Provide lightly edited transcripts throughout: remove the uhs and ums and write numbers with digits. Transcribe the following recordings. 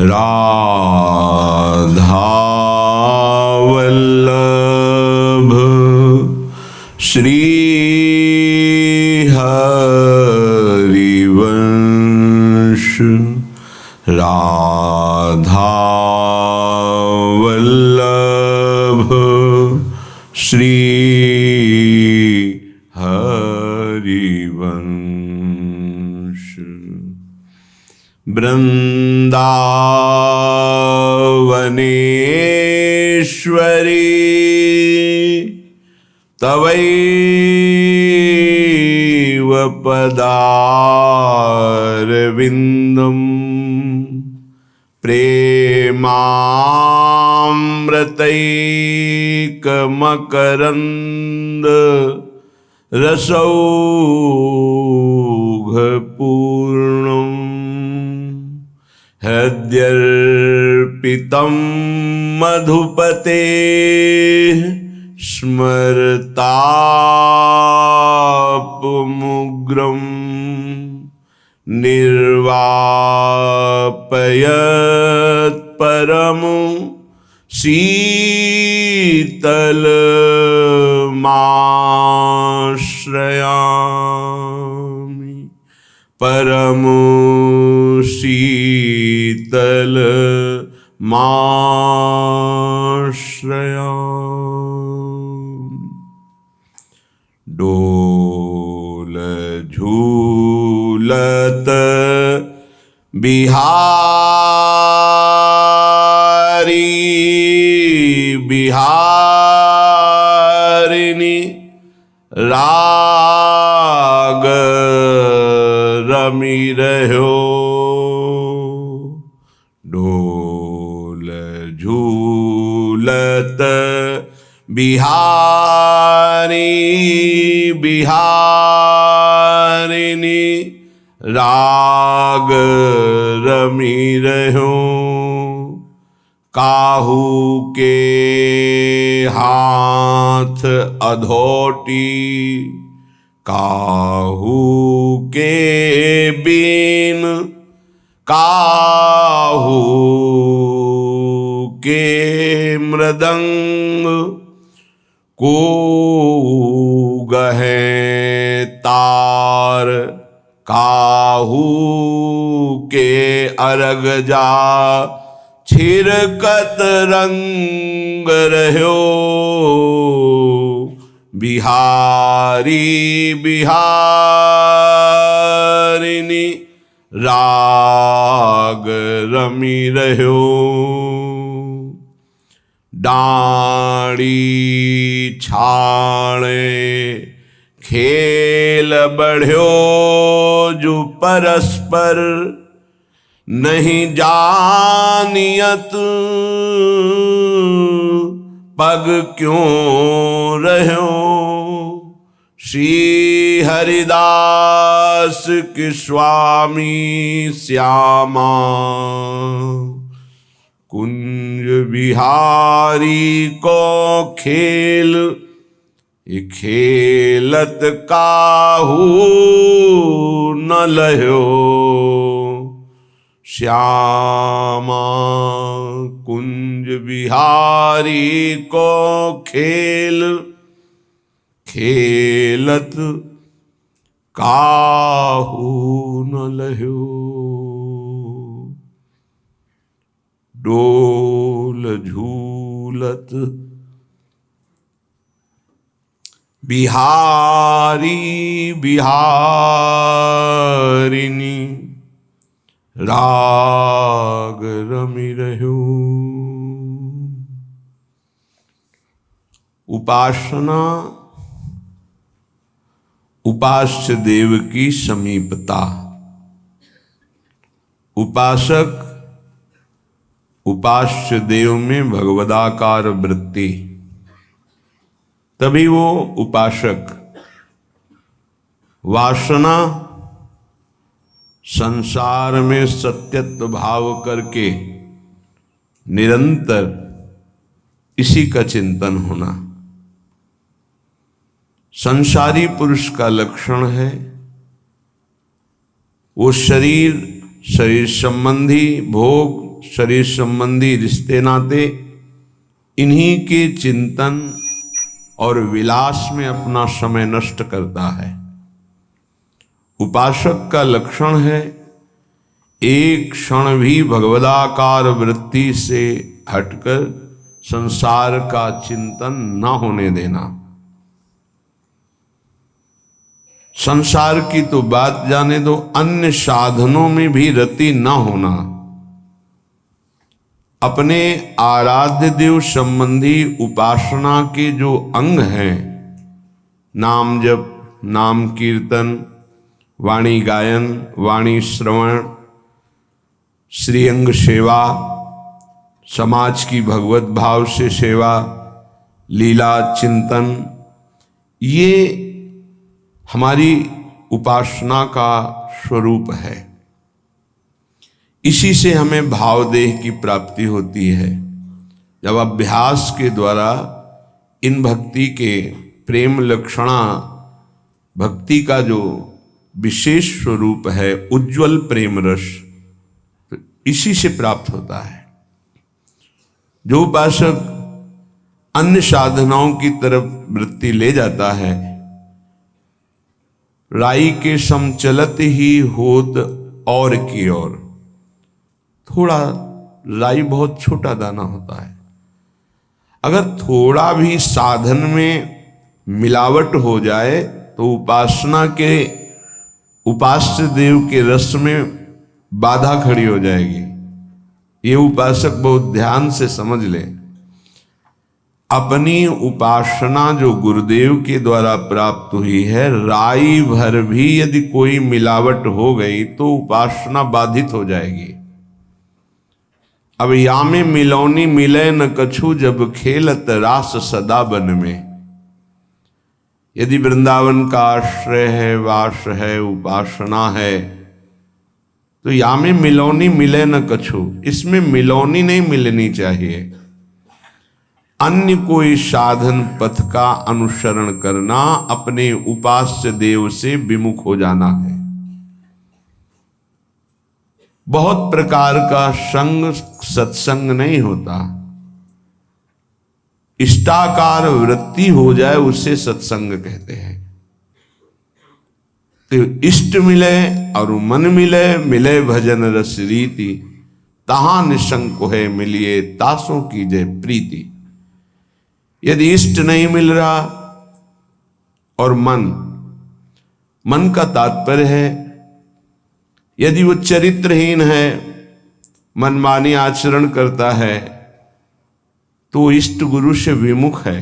राधावल्लभ श्री हरिवंश राधावल्लभ श्री हरिवंश। वृंदावनेश्वरी तवैव पदारविन्दम् प्रेमामृतैकमकरन्द रसौघपूर्णम् हृद्यर्पितं मधुपते स्मरतापमुग्रं निर्वापयत् परमु शीतलमाश्रयामि परमु शीतलमाश्रयामि। डोल झूलत बिहारी बिहारिणी राग रमी रहो। डोल झूलत बिहारी बिहारिणी राग रमी रहो। काहू के हाथ अधोटी काहू के बीन काहू के मृदंग को गहे तार काहू के अर्ग जा छिरकत रंग रहो। बिहारी बिहारिणी राग रमी रहो। डाणी छाणे खेल बढ़्यो जो परस्पर नहीं जानियत पग क्यों रहो। श्री हरिदास के स्वामी श्यामा कुंज बिहारी को खेल खेलत काहू न लहो। श्यामा कुंज बिहारी को खेल खेलत काहू न लहो। डोल झूलत बिहारी बिहारिणी राग रमी रहो। उपासना उपास्य देव की समीपता। उपासक उपास्य देव में भगवदाकार वृत्ति, तभी वो उपासक। वासना संसार में सत्यत्व भाव करके निरंतर इसी का चिंतन होना संसारी पुरुष का लक्षण है। वो शरीर संबंधी भोग शरीर संबंधी रिश्ते नाते, इन्हीं के चिंतन और विलास में अपना समय नष्ट करता है। उपासक का लक्षण है एक क्षण भी भगवदाकार वृत्ति से हटकर संसार का चिंतन न होने देना। संसार की तो बात जाने दो, अन्य साधनों में भी रति न होना। अपने आराध्य देव संबंधी उपासना के जो अंग हैं, नाम जप, नाम कीर्तन, वाणी गायन, वाणी श्रवण, श्रीअंग सेवा, समाज की भगवत भाव से सेवा, लीला चिंतन, ये हमारी उपासना का स्वरूप है। इसी से हमें भाव देह की प्राप्ति होती है। जब अभ्यास के द्वारा इन भक्ति के प्रेम लक्षणा, भक्ति का जो विशेष स्वरूप है उज्ज्वल प्रेम रस, इसी से प्राप्त होता है। जो उपासक अन्य साधनाओं की तरफ वृत्ति ले जाता है, राई के समचलत ही होत और की ओर। थोड़ा, राई बहुत छोटा दाना होता है, अगर थोड़ा भी साधन में मिलावट हो जाए तो उपासना के उपास्य देव के रस में बाधा खड़ी हो जाएगी। ये उपासक बहुत ध्यान से समझ ले। अपनी उपासना जो गुरुदेव के द्वारा प्राप्त हुई है, राई भर भी यदि कोई मिलावट हो गई तो उपासना बाधित हो जाएगी। अब या में मिलौनी मिले न कछु, जब खेलत रास सदा बन में। यदि वृंदावन का आश्रय है, वास है, उपासना है, तो या में मिलौनी मिले न कछु, इसमें मिलौनी नहीं मिलनी चाहिए। अन्य कोई साधन पथ का अनुसरण करना, अपने उपास्य देव से विमुख हो जाना है। बहुत प्रकार का संग सत्संग नहीं होता, इष्टाकार वृत्ति हो जाए उसे सत्संग कहते हैं। तो इष्ट मिले और मन मिले, मिले भजन रस रीति, तहां निशंक है मिलिए तासों की जय प्रीति। यदि इष्ट नहीं मिल रहा और मन का तात्पर्य है यदि वो चरित्रहीन है, मनमानी आचरण करता है, तो इष्ट गुरु से विमुख है।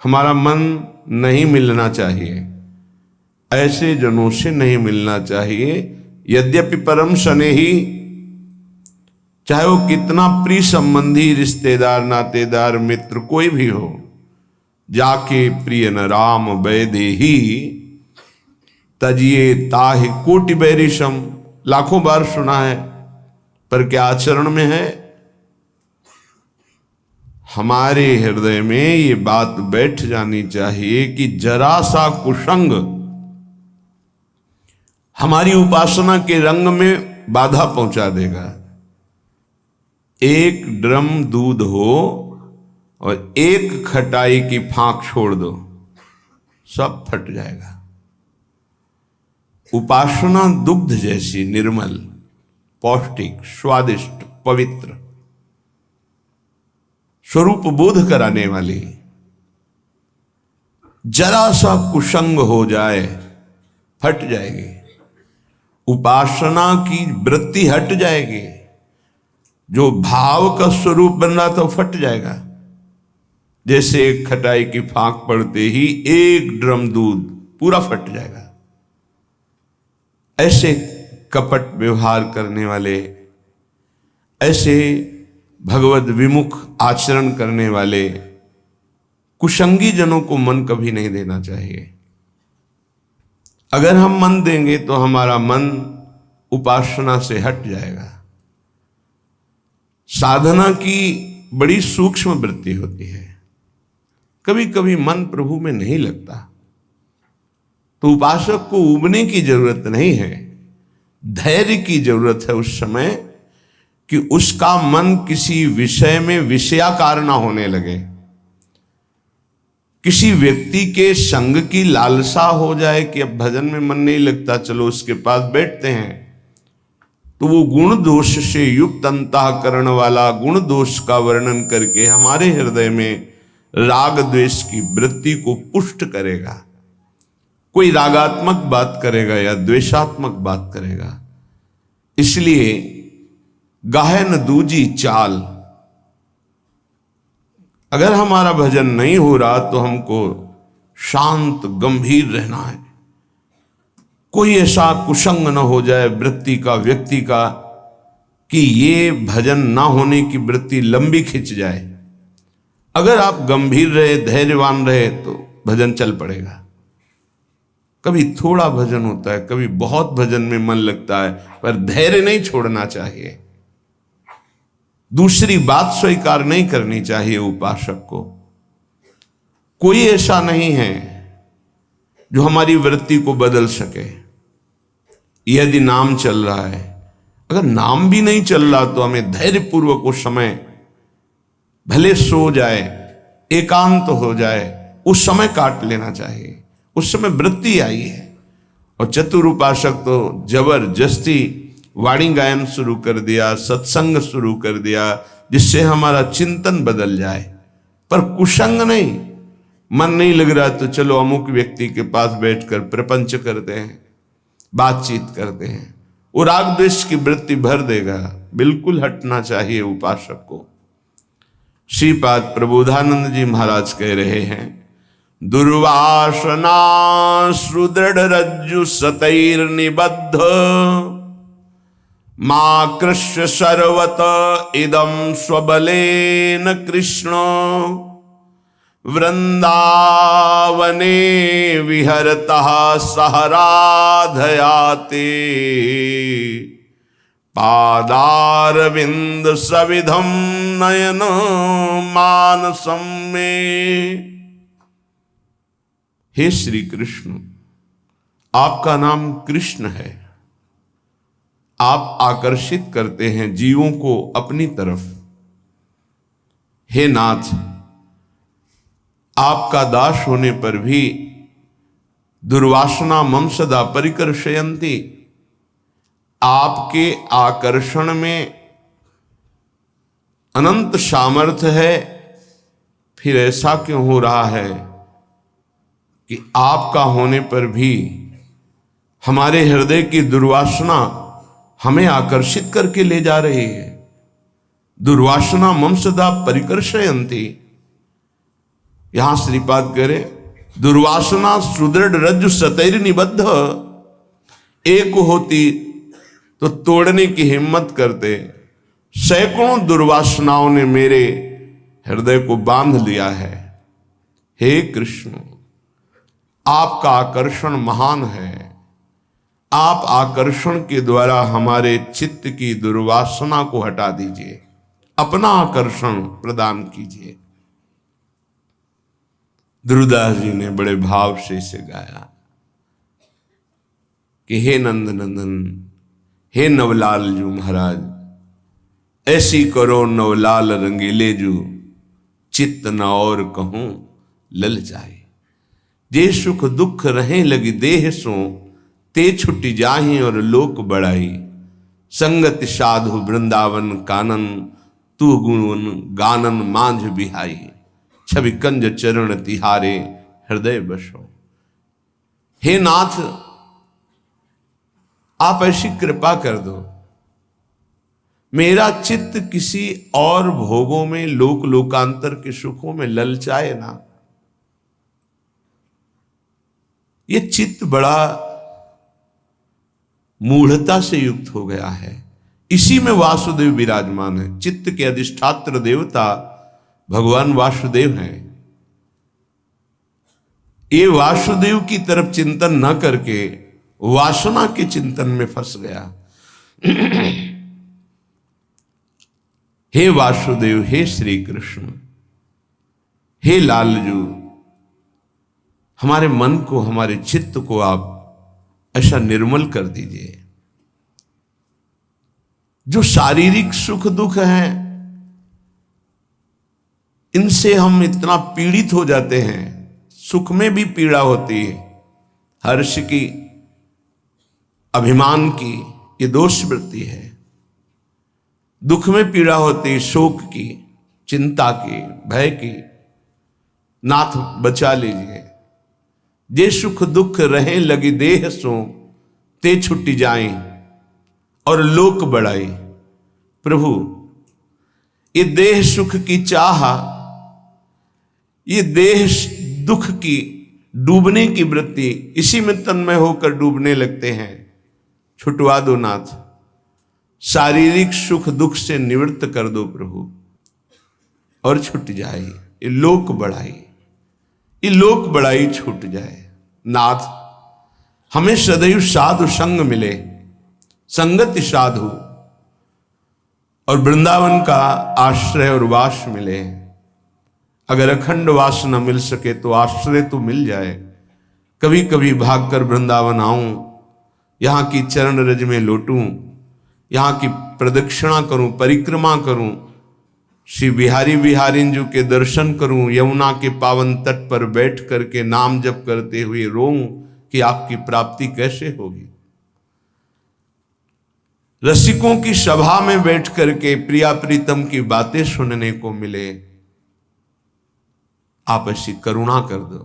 हमारा मन नहीं मिलना चाहिए, ऐसे जनों से नहीं मिलना चाहिए। यद्यपि परम स्नेही, चाहे वो कितना प्रिय संबंधी, रिश्तेदार, नातेदार, मित्र कोई भी हो, जाके प्रिय न राम वैदेही, तजिए ताहि कोटि बैरिशम, लाखों बार सुना है, पर क्या आचरण में है? हमारे हृदय में ये बात बैठ जानी चाहिए कि जरा सा कुसंग हमारी उपासना के रंग में बाधा पहुंचा देगा। एक ड्रम दूध हो और एक खटाई की फांक छोड़ दो, सब फट जाएगा। उपासना दुग्ध जैसी निर्मल, पौष्टिक, स्वादिष्ट, पवित्र, स्वरूप बोध कराने वाली, जरा सा कुसंग हो जाए फट जाएगी। उपासना की वृत्ति हट जाएगी, जो भाव का स्वरूप बन रहा था वो फट जाएगा। जैसे एक खटाई की फांक पड़ते ही एक ड्रम दूध पूरा फट जाएगा। ऐसे कपट व्यवहार करने वाले, ऐसे भगवद विमुख आचरण करने वाले कुसंगी जनों को मन कभी नहीं देना चाहिए। अगर हम मन देंगे तो हमारा मन उपासना से हट जाएगा। साधना की बड़ी सूक्ष्म वृत्ति होती है, कभी कभी मन प्रभु में नहीं लगता, तो उपासक को उबने की जरूरत नहीं है, धैर्य की जरूरत है। उस समय कि उसका मन किसी विषय में विषयाकार ना होने लगे, किसी व्यक्ति के संग की लालसा हो जाए कि अब भजन में मन नहीं लगता, चलो उसके पास बैठते हैं, तो वो गुण दोष से युक्त अंतःकरण वाला गुण दोष का वर्णन करके हमारे हृदय में राग द्वेष की वृत्ति को पुष्ट करेगा। कोई रागात्मक बात करेगा या द्वेषात्मक बात करेगा। इसलिए गाहे न दूजी चाल, अगर हमारा भजन नहीं हो रहा तो हमको शांत गंभीर रहना है। कोई ऐसा कुसंग न हो जाए वृत्ति का, व्यक्ति का, कि ये भजन ना होने की वृत्ति लंबी खिंच जाए। अगर आप गंभीर रहे, धैर्यवान रहे तो भजन चल पड़ेगा। कभी थोड़ा भजन होता है, कभी बहुत भजन में मन लगता है, पर धैर्य नहीं छोड़ना चाहिए। दूसरी बात स्वीकार नहीं करनी चाहिए उपासक को। कोई ऐसा नहीं है जो हमारी वृत्ति को बदल सके। यदि नाम चल रहा है, अगर नाम भी नहीं चल रहा तो हमें धैर्यपूर्वक उस समय, भले सो जाए, एकांत हो जाए, उस समय काट लेना चाहिए। उस समय वृत्ति आई है। और चतुर उपासक तो जबरदस्ती वाणी गायन शुरू कर दिया, सत्संग शुरू कर दिया, जिससे हमारा चिंतन बदल जाए। पर कुसंग नहीं, मन नहीं लग रहा तो चलो अमुक व्यक्ति के पास बैठकर प्रपंच करते हैं, बातचीत करते हैं। वो राग द्वेष की वृत्ति भर देगा। बिल्कुल हटना चाहिए उपासक को। श्रीपाद प्रबोधानंद जी महाराज कह रहे हैं, दुर्वासना सुदृढ़ रज्जु सतैर निबद्ध, मां कृष्ण सर्वत इदम स्वबलेन कृष्ण, वृंदावने विहरतः सहराधयाते, पादारविंद सविधम नयन मानसम में। हे श्री कृष्ण, आपका नाम कृष्ण है। आप आकर्षित करते हैं जीवों को अपनी तरफ। हे नाथ, आपका दास होने पर भी दुर्वासना मम सदा परिकर्षयन्ति, आपके आकर्षण में अनंत सामर्थ्य है। फिर ऐसा क्यों हो रहा है कि आपका होने पर भी हमारे हृदय की दुर्वासना हमें आकर्षित करके ले जा रही है। दुर्वासना मम सदा परिकर्षयन्ति। यहां श्रीपाद कह रहे, दुर्वासना सुदृढ़ रज्जु सतैर निबद्ध, एक होती तो तोड़ने की हिम्मत करते, सैकड़ों दुर्वासनाओं ने मेरे हृदय को बांध लिया है। हे कृष्ण, आपका आकर्षण महान है। आप आकर्षण के द्वारा हमारे चित्त की दुर्वासना को हटा दीजिए, अपना आकर्षण प्रदान कीजिए। ध्रुवदास जी ने बड़े भाव से इसे गाया कि हे नंद नंदन, हे नवलाल जू महाराज, ऐसी करो नवलाल रंगीले जू, चित्त न और कहूं लल जाए। जे सुख दुख रहे लगी देह सो, ते छुट्टी जाही और लोक बढ़ाई। संगत साधु वृंदावन कानन, तू गुण गानन मांझ बिहाई। छवि कंज चरण तिहारे, हृदय बसो। हे नाथ, आप ऐसी कृपा कर दो, मेरा चित्त किसी और भोगों में, लोक लोकांतर के सुखों में ललचाए ना। ये चित्त बड़ा मूढ़ता से युक्त हो गया है। इसी में वासुदेव विराजमान है। चित्त के अधिष्ठात्र देवता भगवान वासुदेव हैं। ये वासुदेव की तरफ चिंतन न करके वासना के चिंतन में फंस गया। हे वासुदेव, हे श्री कृष्ण, हे लालजू, हमारे मन को, हमारे चित्त को आप ऐसा निर्मल कर दीजिए। जो शारीरिक सुख दुख हैं, इनसे हम इतना पीड़ित हो जाते हैं। सुख में भी पीड़ा होती है, हर्ष की, अभिमान की, ये दोष वृत्ति है। दुख में पीड़ा होती है, शोक की, चिंता की, भय की। नाथ बचा लीजिए। जे सुख दुख रहे लगी देह सो, ते छुट्टी जाए और लोक बढ़ाई। प्रभु, ये देह सुख की चाह, ये देह दुख की डूबने की वृत्ति, इसी में तन्मय होकर डूबने लगते हैं। छुटवा दो नाथ, शारीरिक सुख दुख से निवृत्त कर दो प्रभु, और छूट जाए ये लोक बढ़ाई, ये लोक बढ़ाई छूट जाए। नाथ, हमें सदैव साधु संग मिले, संगति साधु, और वृंदावन का आश्रय और वास मिले। अगर अखंड वास न मिल सके तो आश्रय तो मिल जाए। कभी कभी भागकर वृंदावन आऊं, यहां की चरण रज में लौटूं, यहां की प्रदक्षिणा करूं, परिक्रमा करूं, श्री बिहारी बिहारिंजू के दर्शन करूं, यमुना के पावन तट पर बैठ करके नाम जप करते हुए रोऊं कि आपकी प्राप्ति कैसे होगी। रसिकों की सभा में बैठ करके प्रिया प्रीतम की बातें सुनने को मिले। आप ऐसी करुणा कर दो।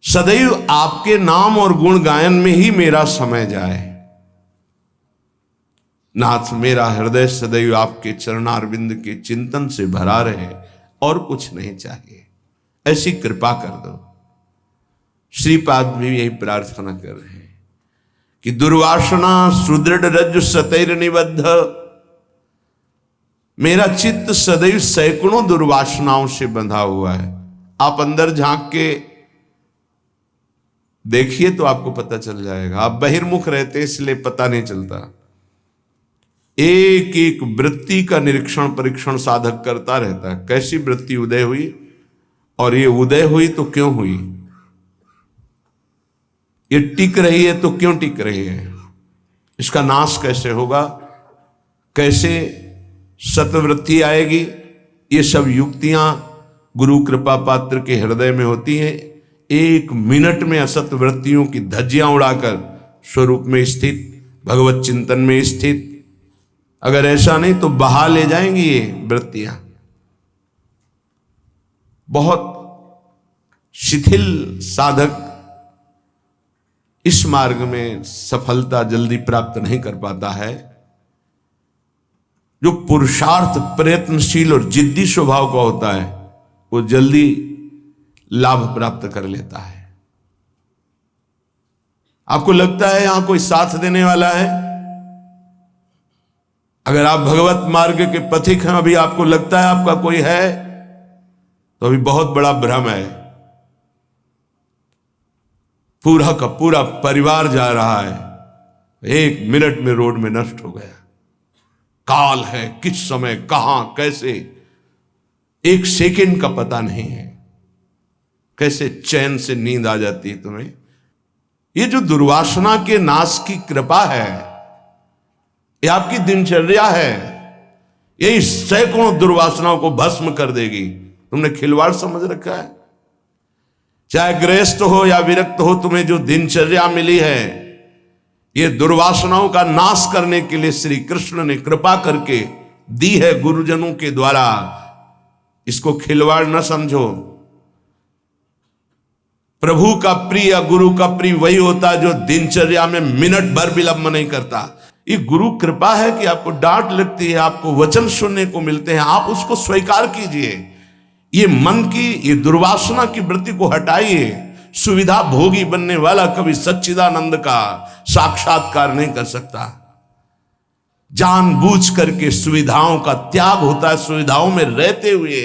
सदैव आपके नाम और गुण गायन में ही मेरा समय जाए। नाथ, मेरा हृदय सदैव आपके चरणारविंद के चिंतन से भरा रहे, और कुछ नहीं चाहिए। ऐसी कृपा कर दो। श्रीपाद भी यही प्रार्थना कर रहे हैं कि दुर्वासना सुदृढ़ रज्जु सतैर निबद्ध, मेरा चित्त सदैव सैकड़ों दुर्वासनाओं से बंधा हुआ है। आप अंदर झांक के देखिए तो आपको पता चल जाएगा। आप बहिर्मुख रहते इसलिए पता नहीं चलता। एक एक वृत्ति का निरीक्षण परीक्षण साधक करता रहता है। कैसी वृत्ति उदय हुई, और ये उदय हुई तो क्यों हुई, ये टिक रही है तो क्यों टिक रही है, इसका नाश कैसे होगा, कैसे सतवृत्ति आएगी। ये सब युक्तियां गुरु कृपा पात्र के हृदय में होती हैं। एक मिनट में असत वृत्तियों की धज्जियां उड़ाकर स्वरूप में स्थित, भगवत चिंतन में स्थित, अगर ऐसा नहीं तो बहा ले जाएंगी ये वृत्तियां। बहुत शिथिल साधक इस मार्ग में सफलता जल्दी प्राप्त नहीं कर पाता है। जो पुरुषार्थ प्रयत्नशील और जिद्दी स्वभाव का होता है, वो जल्दी लाभ प्राप्त कर लेता है। आपको लगता है यहां कोई साथ देने वाला है? अगर आप भगवत मार्ग के पथिक हैं, अभी आपको लगता है आपका कोई है, तो अभी बहुत बड़ा भ्रम है। पूरा का पूरा परिवार जा रहा है, 1 मिनट में रोड में नष्ट हो गया। काल है, किस समय कहां कैसे, 1 सेकंड का पता नहीं है। कैसे चैन से नींद आ जाती है तुम्हें। ये जो दुर्वासना के नाश की कृपा है, ये आपकी दिनचर्या है, यही सैकड़ों दुर्वासनाओं को भस्म कर देगी। तुमने खिलवाड़ समझ रखा है। चाहे गृहस्थ हो या विरक्त हो, तुम्हें जो दिनचर्या मिली है, ये दुर्वासनाओं का नाश करने के लिए श्री कृष्ण ने कृपा करके दी है गुरुजनों के द्वारा। इसको खिलवाड़ न समझो। प्रभु का प्रिय, गुरु का प्रिय वही होता है जो दिनचर्या में मिनट भर विलंब नहीं करता। ये गुरु कृपा है कि आपको डांट लगती है, आपको वचन सुनने को मिलते हैं, आप उसको स्वीकार कीजिए। ये मन की, ये दुर्वासना की वृत्ति को हटाइए। सुविधा भोगी बनने वाला कभी सच्चिदानंद का साक्षात्कार नहीं कर सकता। जानबूझ करके सुविधाओं का त्याग होता है, सुविधाओं में रहते हुए,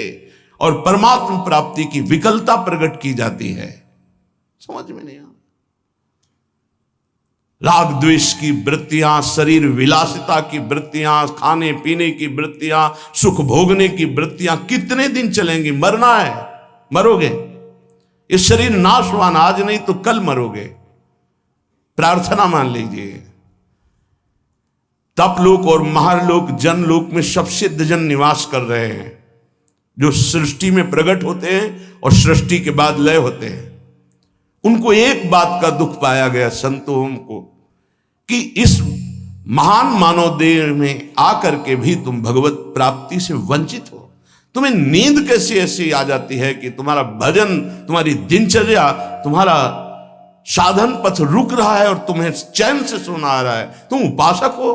और परमात्मा प्राप्ति की विकलता प्रकट की जाती है। समझ में नहीं आ। राग द्वेष की वृत्तियां, शरीर विलासिता की वृत्तियां, खाने पीने की वृत्तियां, सुख भोगने की वृत्तियां कितने दिन चलेंगी? मरना है, मरोगे। ये शरीर नाशवान, आज नहीं तो कल मरोगे। प्रार्थना मान लीजिए, तपलोक और महारलोक जनलोक में सब सिद्धजन निवास कर रहे हैं, जो सृष्टि में प्रकट होते हैं और सृष्टि के बाद लय होते हैं। उनको एक बात का दुख पाया गया संतों को, कि इस महान मानव देह में आकर के भी तुम भगवत प्राप्ति से वंचित हो। तुम्हें नींद कैसे ऐसी आ जाती है कि तुम्हारा भजन, तुम्हारी दिनचर्या, तुम्हारा साधन पथ रुक रहा है और तुम्हें चैन से सोना आ रहा है। तुम उपासक हो।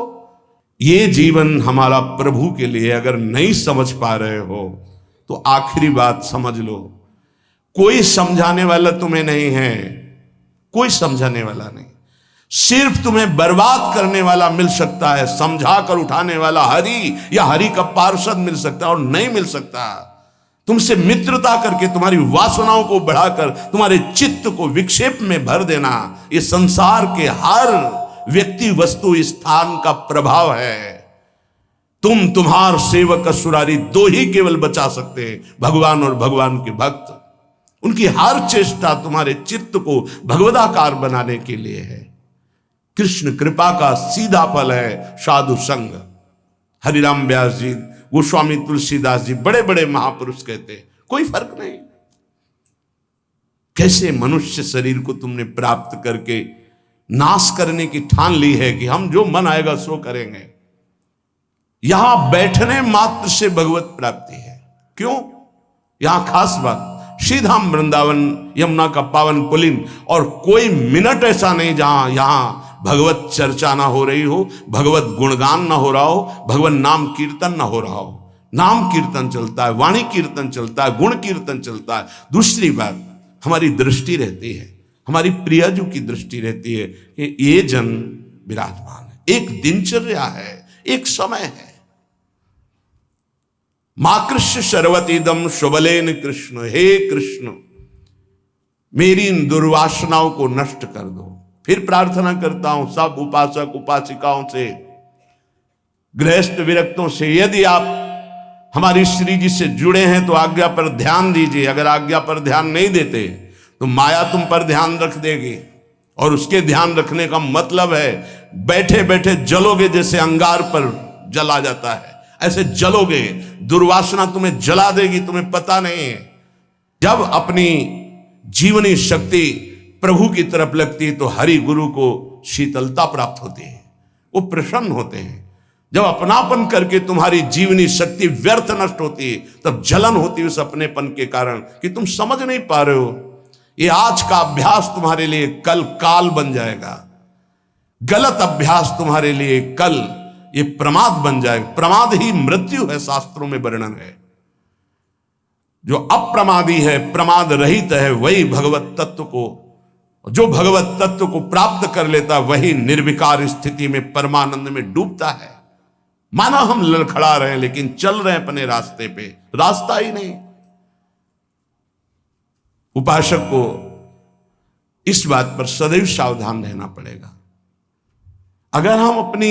ये जीवन हमारा प्रभु के लिए अगर नहीं समझ पा रहे हो तो आखिरी बात समझ लो, कोई समझाने वाला तुम्हें नहीं है, कोई समझाने वाला नहीं। सिर्फ तुम्हें बर्बाद करने वाला मिल सकता है, समझा कर उठाने वाला हरि या हरि का पार्षद मिल सकता है, और नहीं मिल सकता। तुमसे मित्रता करके तुम्हारी वासनाओं को बढ़ाकर तुम्हारे चित्त को विक्षेप में भर देना, ये संसार के हर व्यक्ति वस्तु स्थान का प्रभाव है। तुम्हार सेवक असुरारी दो ही केवल बचा सकते हैं, भगवान और भगवान के भक्त। उनकी हर चेष्टा तुम्हारे चित्त को भगवदाकार बनाने के लिए है। कृष्ण कृपा का सीधा फल है साधु संग। हरिराम व्यास जी, गोस्वामी तुलसीदास जी, बड़े बड़े महापुरुष कहते हैं कोई फर्क नहीं। कैसे मनुष्य शरीर को तुमने प्राप्त करके नाश करने की ठान ली है कि हम जो मन आएगा सो करेंगे। यहां बैठने मात्र से भगवत प्राप्ति है। क्यों? यहां खास बात, श्रीधाम वृंदावन यमुना का पावन पुलिन, और कोई मिनट ऐसा नहीं जहां यहां भगवत चर्चा ना हो रही हो, भगवत गुणगान ना हो रहा हो, भगवत नाम कीर्तन ना हो रहा हो। नाम कीर्तन चलता है, वाणी कीर्तन चलता है, गुण कीर्तन चलता है। दूसरी बात, हमारी दृष्टि रहती है, हमारी प्रियजू की दृष्टि रहती है कि ये जन विराजमान है। एक दिनचर्या है, एक समय है। माकृष्य शर्वतीदम शुभलेन कृष्ण, हे कृष्ण मेरी इन दुर्वासनाओं को नष्ट कर दो। फिर प्रार्थना करता हूं सब उपासक उपासिकाओं से, गृहस्थ विरक्तों से, यदि आप हमारी श्री जी से जुड़े हैं तो आज्ञा पर ध्यान दीजिए। अगर आज्ञा पर ध्यान नहीं देते तो माया तुम पर ध्यान रख देगी, और उसके ध्यान रखने का मतलब है बैठे बैठे जलोगे, जैसे अंगार पर जला जाता है ऐसे जलोगे। दुर्वासना तुम्हें जला देगी, तुम्हें पता नहीं है। जब अपनी जीवनी शक्ति प्रभु की तरफ लगती है तो हरि गुरु को शीतलता प्राप्त होती है, वो प्रसन्न होते हैं। जब अपनापन करके तुम्हारी जीवनी शक्ति व्यर्थ नष्ट होती है तब जलन होती है उस अपनेपन के कारण कि तुम समझ नहीं पा रहे हो। ये आज का अभ्यास तुम्हारे लिए कल काल बन जाएगा। गलत अभ्यास तुम्हारे लिए कल ये प्रमाद बन जाएगा। प्रमाद ही मृत्यु है, शास्त्रों में वर्णन है। जो अप्रमादी है, प्रमाद रहित है, वही भगवत तत्व को, जो भगवत तत्व को प्राप्त कर लेता वही निर्विकार स्थिति में परमानंद में डूबता है। माना हम लड़खड़ा रहे हैं लेकिन चल रहे हैं अपने रास्ते पे, रास्ता ही नहीं। उपासक को इस बात पर सदैव सावधान रहना पड़ेगा। अगर हम अपनी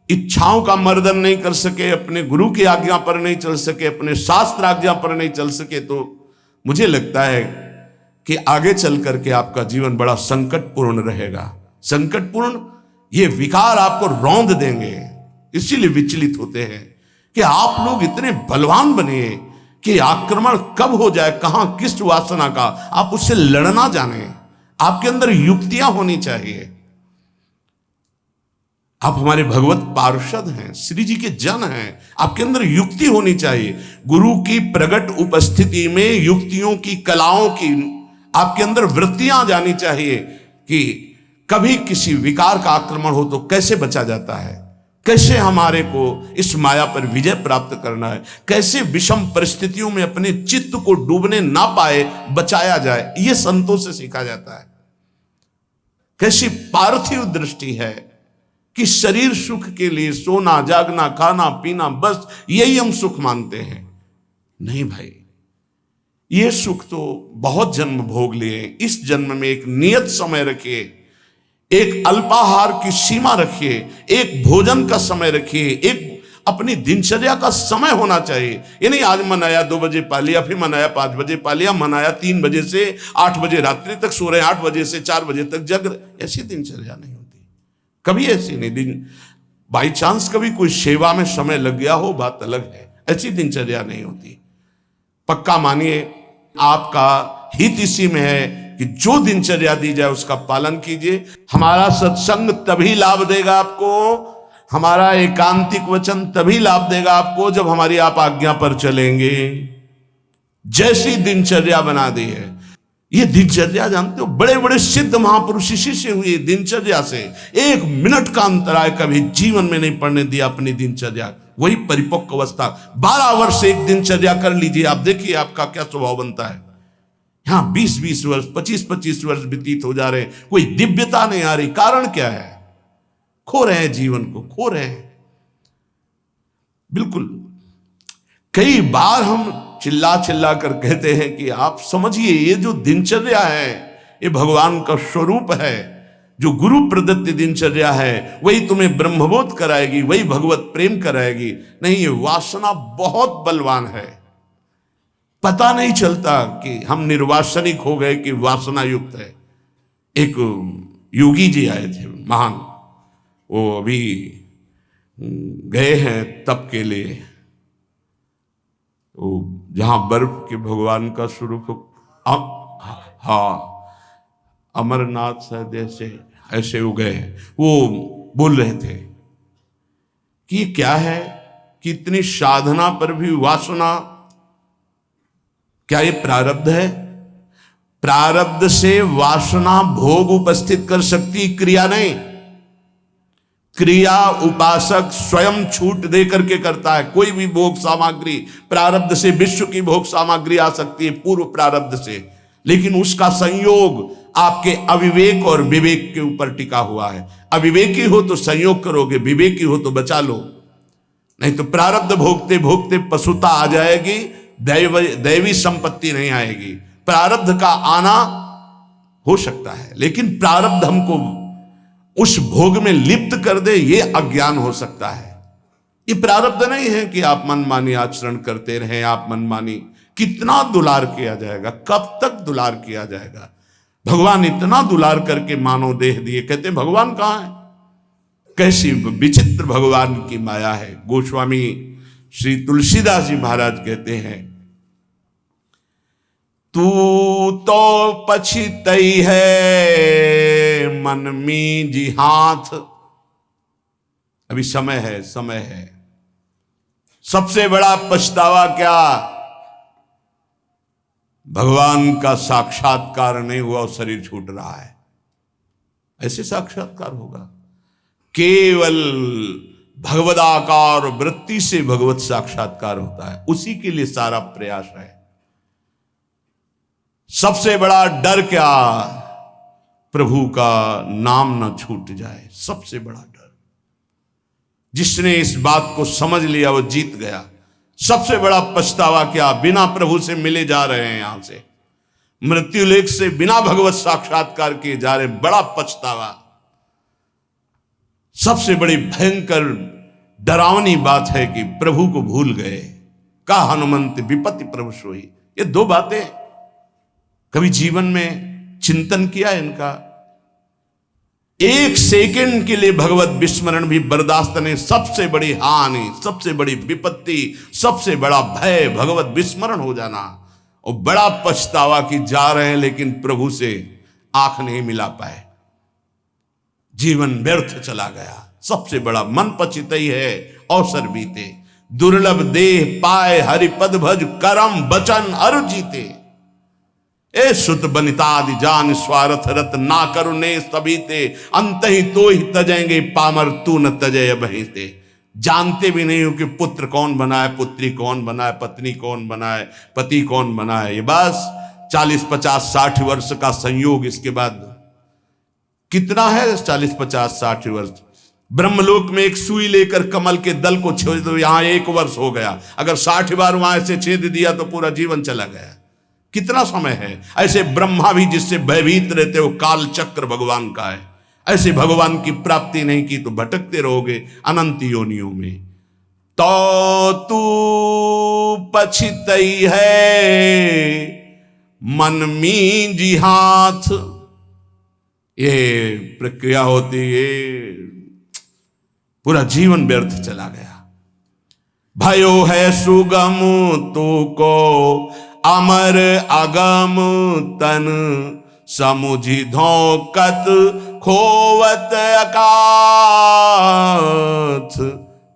इच्छाओं का मर्दन नहीं कर सके, अपने गुरु की आज्ञा पर नहीं चल सके, अपने शास्त्र आज्ञा पर नहीं चल सके, तो मुझे लगता है कि आगे चल करके आपका जीवन बड़ा संकटपूर्ण रहेगा। संकटपूर्ण, ये विकार आपको रौंद देंगे। इसीलिए विचलित होते हैं कि आप लोग इतने बलवान बनिए कि आक्रमण कब हो जाए, कहां किस वासना का, आप उससे लड़ना जाने। आपके अंदर युक्तियां होनी चाहिए। आप हमारे भगवत पार्षद हैं, श्री जी के जन हैं, आपके अंदर युक्ति होनी चाहिए। गुरु की प्रगट उपस्थिति में युक्तियों की, कलाओं की आपके अंदर वृत्तियां जानी चाहिए कि कभी किसी विकार का आक्रमण हो तो कैसे बचा जाता है, कैसे हमारे को इस माया पर विजय प्राप्त करना है, कैसे विषम परिस्थितियों में अपने चित्त को डूबने ना पाए बचाया जाए, ये संतों से सीखा जाता है। कैसी पार्थिव दृष्टि है कि शरीर सुख के लिए सोना जागना खाना पीना बस यही हम सुख मानते हैं। नहीं भाई, ये सुख तो बहुत जन्म भोग लिए। इस जन्म में एक नियत समय रखिए, एक अल्पाहार की सीमा रखिए, एक भोजन का समय रखिए, एक अपनी दिनचर्या का समय होना चाहिए। ये नहीं आज मनाया 2 बजे पा लिया, फिर मनाया 5 बजे पा लिया, मनाया 3 बजे से 8 बजे रात्रि तक सो रहे, 8 बजे से 4 बजे तक जग रहे। ऐसी दिनचर्या नहीं होती, कभी ऐसी नहीं। दिन बाई चांस कभी कोई सेवा में समय लग गया हो, बात अलग है, ऐसी दिनचर्या नहीं होती। पक्का मानिए, आपका हित इसी में है कि जो दिनचर्या दी जाए उसका पालन कीजिए। हमारा सत्संग तभी लाभ देगा आपको, हमारा एकांतिक वचन तभी लाभ देगा आपको जब हमारी आप आज्ञा पर चलेंगे। जैसी दिनचर्या बना दी है, ये दिनचर्या जानते हो, बड़े बड़े सिद्ध महापुरुष इसी से हुए, दिनचर्या से। एक मिनट का अंतराय कभी जीवन में नहीं पड़ने दिया अपनी दिनचर्या, वही परिपक्व अवस्था। 12 वर्ष एक दिनचर्या कर लीजिए, आप देखिए आपका क्या स्वभाव बनता है। यहां 20-20 वर्ष, 25-25 वर्ष व्यतीत हो जा रहे हैं, कोई दिव्यता नहीं आ रही। कारण क्या है? खो रहे हैं जीवन को, खो रहे हैं। बिल्कुल, कई बार हम चिल्ला चिल्ला कर कहते हैं कि आप समझिए, ये जो दिनचर्या है ये भगवान का स्वरूप है। जो गुरु प्रदत्त दिनचर्या है वही तुम्हें ब्रह्मबोध कराएगी, वही भगवत प्रेम कराएगी। नहीं, ये वासना बहुत बलवान है। पता नहीं चलता कि हम निर्वासनिक हो गए कि वासना युक्त है। एक योगी जी आए थे महान, वो अभी गए हैं तप के लिए, वो जहां बर्फ के भगवान का स्वरूप, हाँ अमरनाथ शायद ऐसे हो गए हैं। वो बोल रहे थे कि ये क्या है कि इतनी साधना पर भी वासना, क्या ये प्रारब्ध है? प्रारब्ध से वासना भोग उपस्थित कर सकती, क्रिया नहीं। क्रिया उपासक स्वयं छूट दे करके करता है। कोई भी भोग सामग्री प्रारब्ध से, विश्व की भोग सामग्री आ सकती है पूर्व प्रारब्ध से, लेकिन उसका संयोग आपके अविवेक और विवेक के ऊपर टिका हुआ है। अविवेकी हो तो संयोग करोगे, विवेकी हो तो बचा लो, नहीं तो प्रारब्ध भोगते भोगते पशुता आ जाएगी, दैवी संपत्ति नहीं आएगी। प्रारब्ध का आना हो सकता है, लेकिन प्रारब्ध हमको उस भोग में लिप्त कर दे, ये अज्ञान हो सकता है। ये प्रारब्ध नहीं है कि आप मनमानी आचरण करते रहें, आप मनमानी। कितना दुलार किया जाएगा, कब तक दुलार किया जाएगा? भगवान इतना दुलार करके मानव देह दिए, कहते भगवान कहाँ है? कैसी विचित्र भगवान की माया है। गोस्वामी श्री तुलसीदास जी महाराज कहते हैं, तू तो पछितई है मन में जी हाथ। अभी समय है, समय है। सबसे बड़ा पछतावा क्या? भगवान का साक्षात्कार नहीं हुआ और शरीर छूट रहा है। ऐसे साक्षात्कार होगा? केवल भगवदाकार वृत्ति से भगवत साक्षात्कार होता है, उसी के लिए सारा प्रयास है। सबसे बड़ा डर क्या? प्रभु का नाम न छूट जाए, सबसे बड़ा डर। जिसने इस बात को समझ लिया वो जीत गया। सबसे बड़ा पछतावा क्या? बिना प्रभु से मिले जा रहे हैं, यहां से मृत्यु लेख से बिना भगवत साक्षात्कार किए जा रहे, बड़ा पछतावा। सबसे बड़ी भयंकर डरावनी बात है कि प्रभु को भूल गए। का हनुमंत विपत्ति प्रभु सोई। ये दो बातें कभी जीवन में चिंतन किया इनका? एक सेकंड के लिए भगवत विस्मरण भी बर्दाश्त नहीं। सबसे बड़ी हानि, सबसे बड़ी विपत्ति, सबसे बड़ा भय भगवत विस्मरण हो जाना। और बड़ा पछतावा कि जा रहे हैं लेकिन प्रभु से आंख नहीं मिला पाए, जीवन व्यर्थ चला गया। सबसे बड़ा मन पछितई है अवसर बीते। दुर्लभ देह पाए हरिपद भज करम बचन अरु जीते। ए सुत बनितादि जान स्वार्थ रत ना करुणे सबीते। अंत ही तो ही तजेंगे पामर तू न तजय बहीते। जानते भी नहीं हो कि पुत्र कौन बनाए, पुत्री कौन बनाए, पत्नी कौन बनाए, पति कौन बनाए। ये बस 40, 50, 60 वर्ष का संयोग। इसके बाद कितना है 40, 50, 60 वर्ष? ब्रह्मलोक में एक सुई लेकर कमल के दल को छेद दो, यहां 1 वर्ष हो गया। अगर 60 बार वहां से छेद दिया तो पूरा जीवन चला गया। कितना समय है? ऐसे ब्रह्मा भी जिससे भयभीत रहते हो, काल चक्र भगवान का है। ऐसे भगवान की प्राप्ति नहीं की तो भटकते रहोगे अनंत योनियों में। तो तू पछितई है मन में जी हाथ। ये प्रक्रिया होती है, पूरा जीवन व्यर्थ चला गया। भयो है सुगम तू को अमर अगम तन, समुझी धोकत खोवत अकाथ,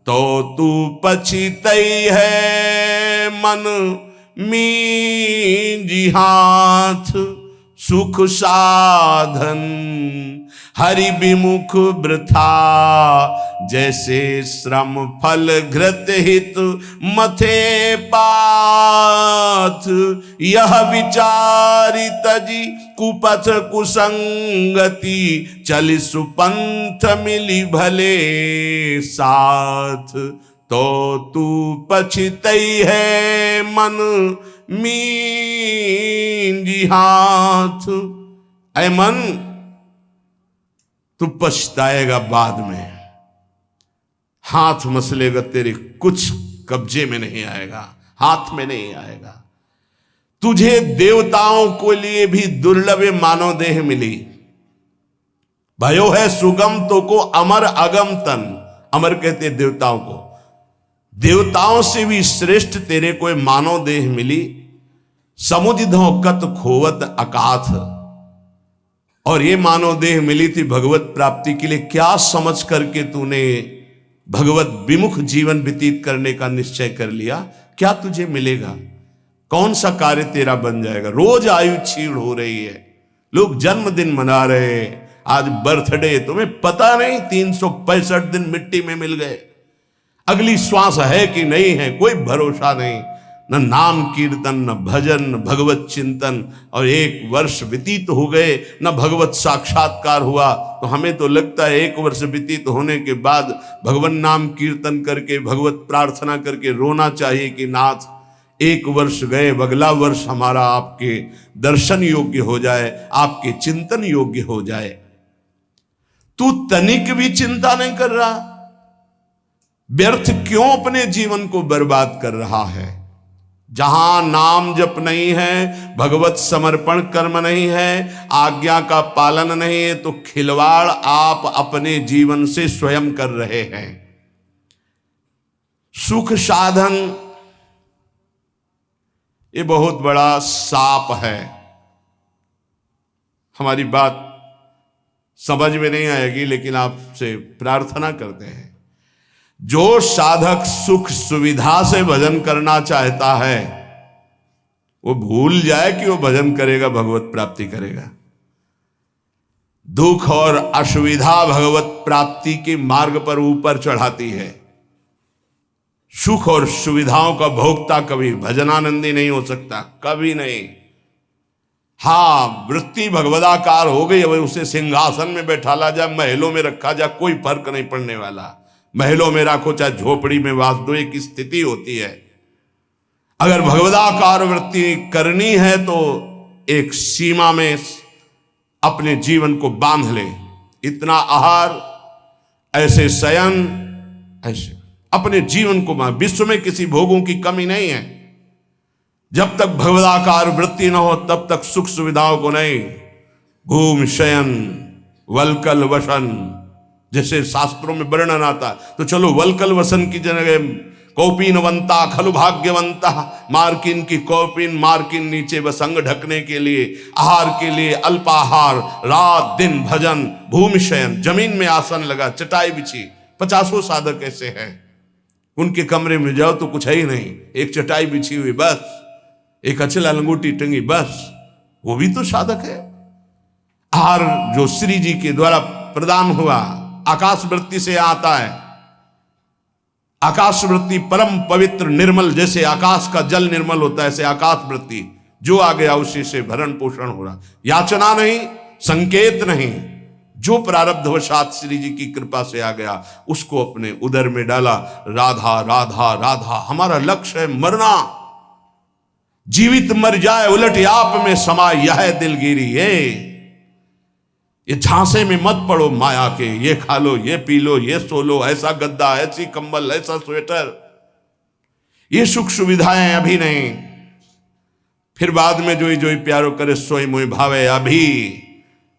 तो तू पछितई है मन मींजी हाथ, सुख साधन हरि विमुख वृथा, जैसे श्रम फल घृत हित मथे पाथ, यह विचारी तजी कुपथ कुसंगति, चलि सुपंथ मिली भले साथ, तो तू पछितई है मन मींजी हाथ। ऐ मन, तू पछताएगा बाद में, हाथ मसलेगा, तेरे कुछ कब्जे में नहीं आएगा, हाथ में नहीं आएगा। तुझे देवताओं को लिए भी दुर्लभ मानव देह मिली। भयो है सुगम तो को अमर अगम तन, अमर कहते देवताओं को, देवताओं से भी श्रेष्ठ तेरे को मानव देह मिली। समुझ धोकत खोवत अकाथ, और ये मानव देह मिली थी भगवत प्राप्ति के लिए। क्या समझ करके तूने भगवत विमुख जीवन व्यतीत करने का निश्चय कर लिया? क्या तुझे मिलेगा? कौन सा कार्य तेरा बन जाएगा? रोज आयु क्षीण हो रही है, लोग जन्मदिन मना रहे हैं, आज बर्थडे, तुम्हें पता नहीं 365 दिन मिट्टी में मिल गए। अगली श्वास है कि नहीं है कोई भरोसा नहीं, न नाम कीर्तन, न भजन, न भगवत चिंतन, और 1 वर्ष व्यतीत हो गए, न भगवत साक्षात्कार हुआ। तो हमें तो लगता है 1 वर्ष व्यतीत होने के बाद भगवान नाम कीर्तन करके, भगवत प्रार्थना करके रोना चाहिए कि नाथ 1 वर्ष गए, अगला वर्ष हमारा आपके दर्शन योग्य हो जाए, आपके चिंतन योग्य हो जाए। तू तनिक भी चिंता नहीं कर रहा, व्यर्थ क्यों अपने जीवन को बर्बाद कर रहा है? जहां नाम जप नहीं है, भगवत समर्पण कर्म नहीं है, आज्ञा का पालन नहीं है, तो खिलवाड़ आप अपने जीवन से स्वयं कर रहे हैं। सुख साधन ये बहुत बड़ा साप है। हमारी बात समझ में नहीं आएगी, लेकिन आपसे प्रार्थना करते हैं, जो साधक सुख सुविधा से भजन करना चाहता है वो भूल जाए कि वो भजन करेगा, भगवत प्राप्ति करेगा। दुख और असुविधा भगवत प्राप्ति के मार्ग पर ऊपर चढ़ाती है। सुख और सुविधाओं का भोक्ता कभी भजनानंदी नहीं हो सकता, कभी नहीं। हाँ, वृत्ति भगवदाकार हो गई, अब उसे सिंहासन में बैठाला जाए, महलों में रखा जाए, कोई फर्क नहीं पड़ने वाला। महलों में रखो चाहे झोपड़ी में वास दो, एक स्थिति होती है। अगर भगवदाकार वृत्ति करनी है तो एक सीमा में अपने जीवन को बांध ले। इतना आहार, ऐसे शयन, ऐसे अपने जीवन को बांध। विश्व में किसी भोगों की कमी नहीं है। जब तक भगवदाकार वृत्ति न हो तब तक सुख सुविधाओं को नहीं। घूम शयन वलकल वसन, जैसे शास्त्रों में वर्णन आता, तो चलो वलकल वसन की जगह कौपीनवंता खलु भाग्यवंता, मार्किन की कौपीन, मार्किन नीचे वसंग ढकने के लिए, आहार के लिए अल्पाहार, रात दिन भजन, भूमि शयन, जमीन में आसन लगा, चटाई बिछी। 50 साधक ऐसे हैं, उनके कमरे में जाओ तो कुछ है ही नहीं, एक चटाई बिछी हुई बस, एक अचला लंगोटी टंगी बस, वो भी तो साधक है। आहार जो श्री जी के द्वारा प्रदान हुआ आकाश वृत्ति से आता है। आकाश वृत्ति परम पवित्र निर्मल, जैसे आकाश का जल निर्मल होता है, ऐसे आकाश वृत्ति जो आ गया उसी से भरण पोषण हो रहा। याचना नहीं, संकेत नहीं, जो प्रारब्धवशात श्री जी की कृपा से आ गया उसको अपने उदर में डाला। राधा राधा राधा हमारा लक्ष्य है, मरना, जीवित मर जाए उलट आप में समाये यह दिलगिरी। ये झांसे में मत पड़ो माया के, ये खा लो, ये पी लो, ये सो लो, ऐसा गद्दा, ऐसी कंबल, ऐसा स्वेटर, ये सुख सुविधाएं अभी नहीं, फिर बाद में जोई जोई प्यारो करे सोई मोई भावे। अभी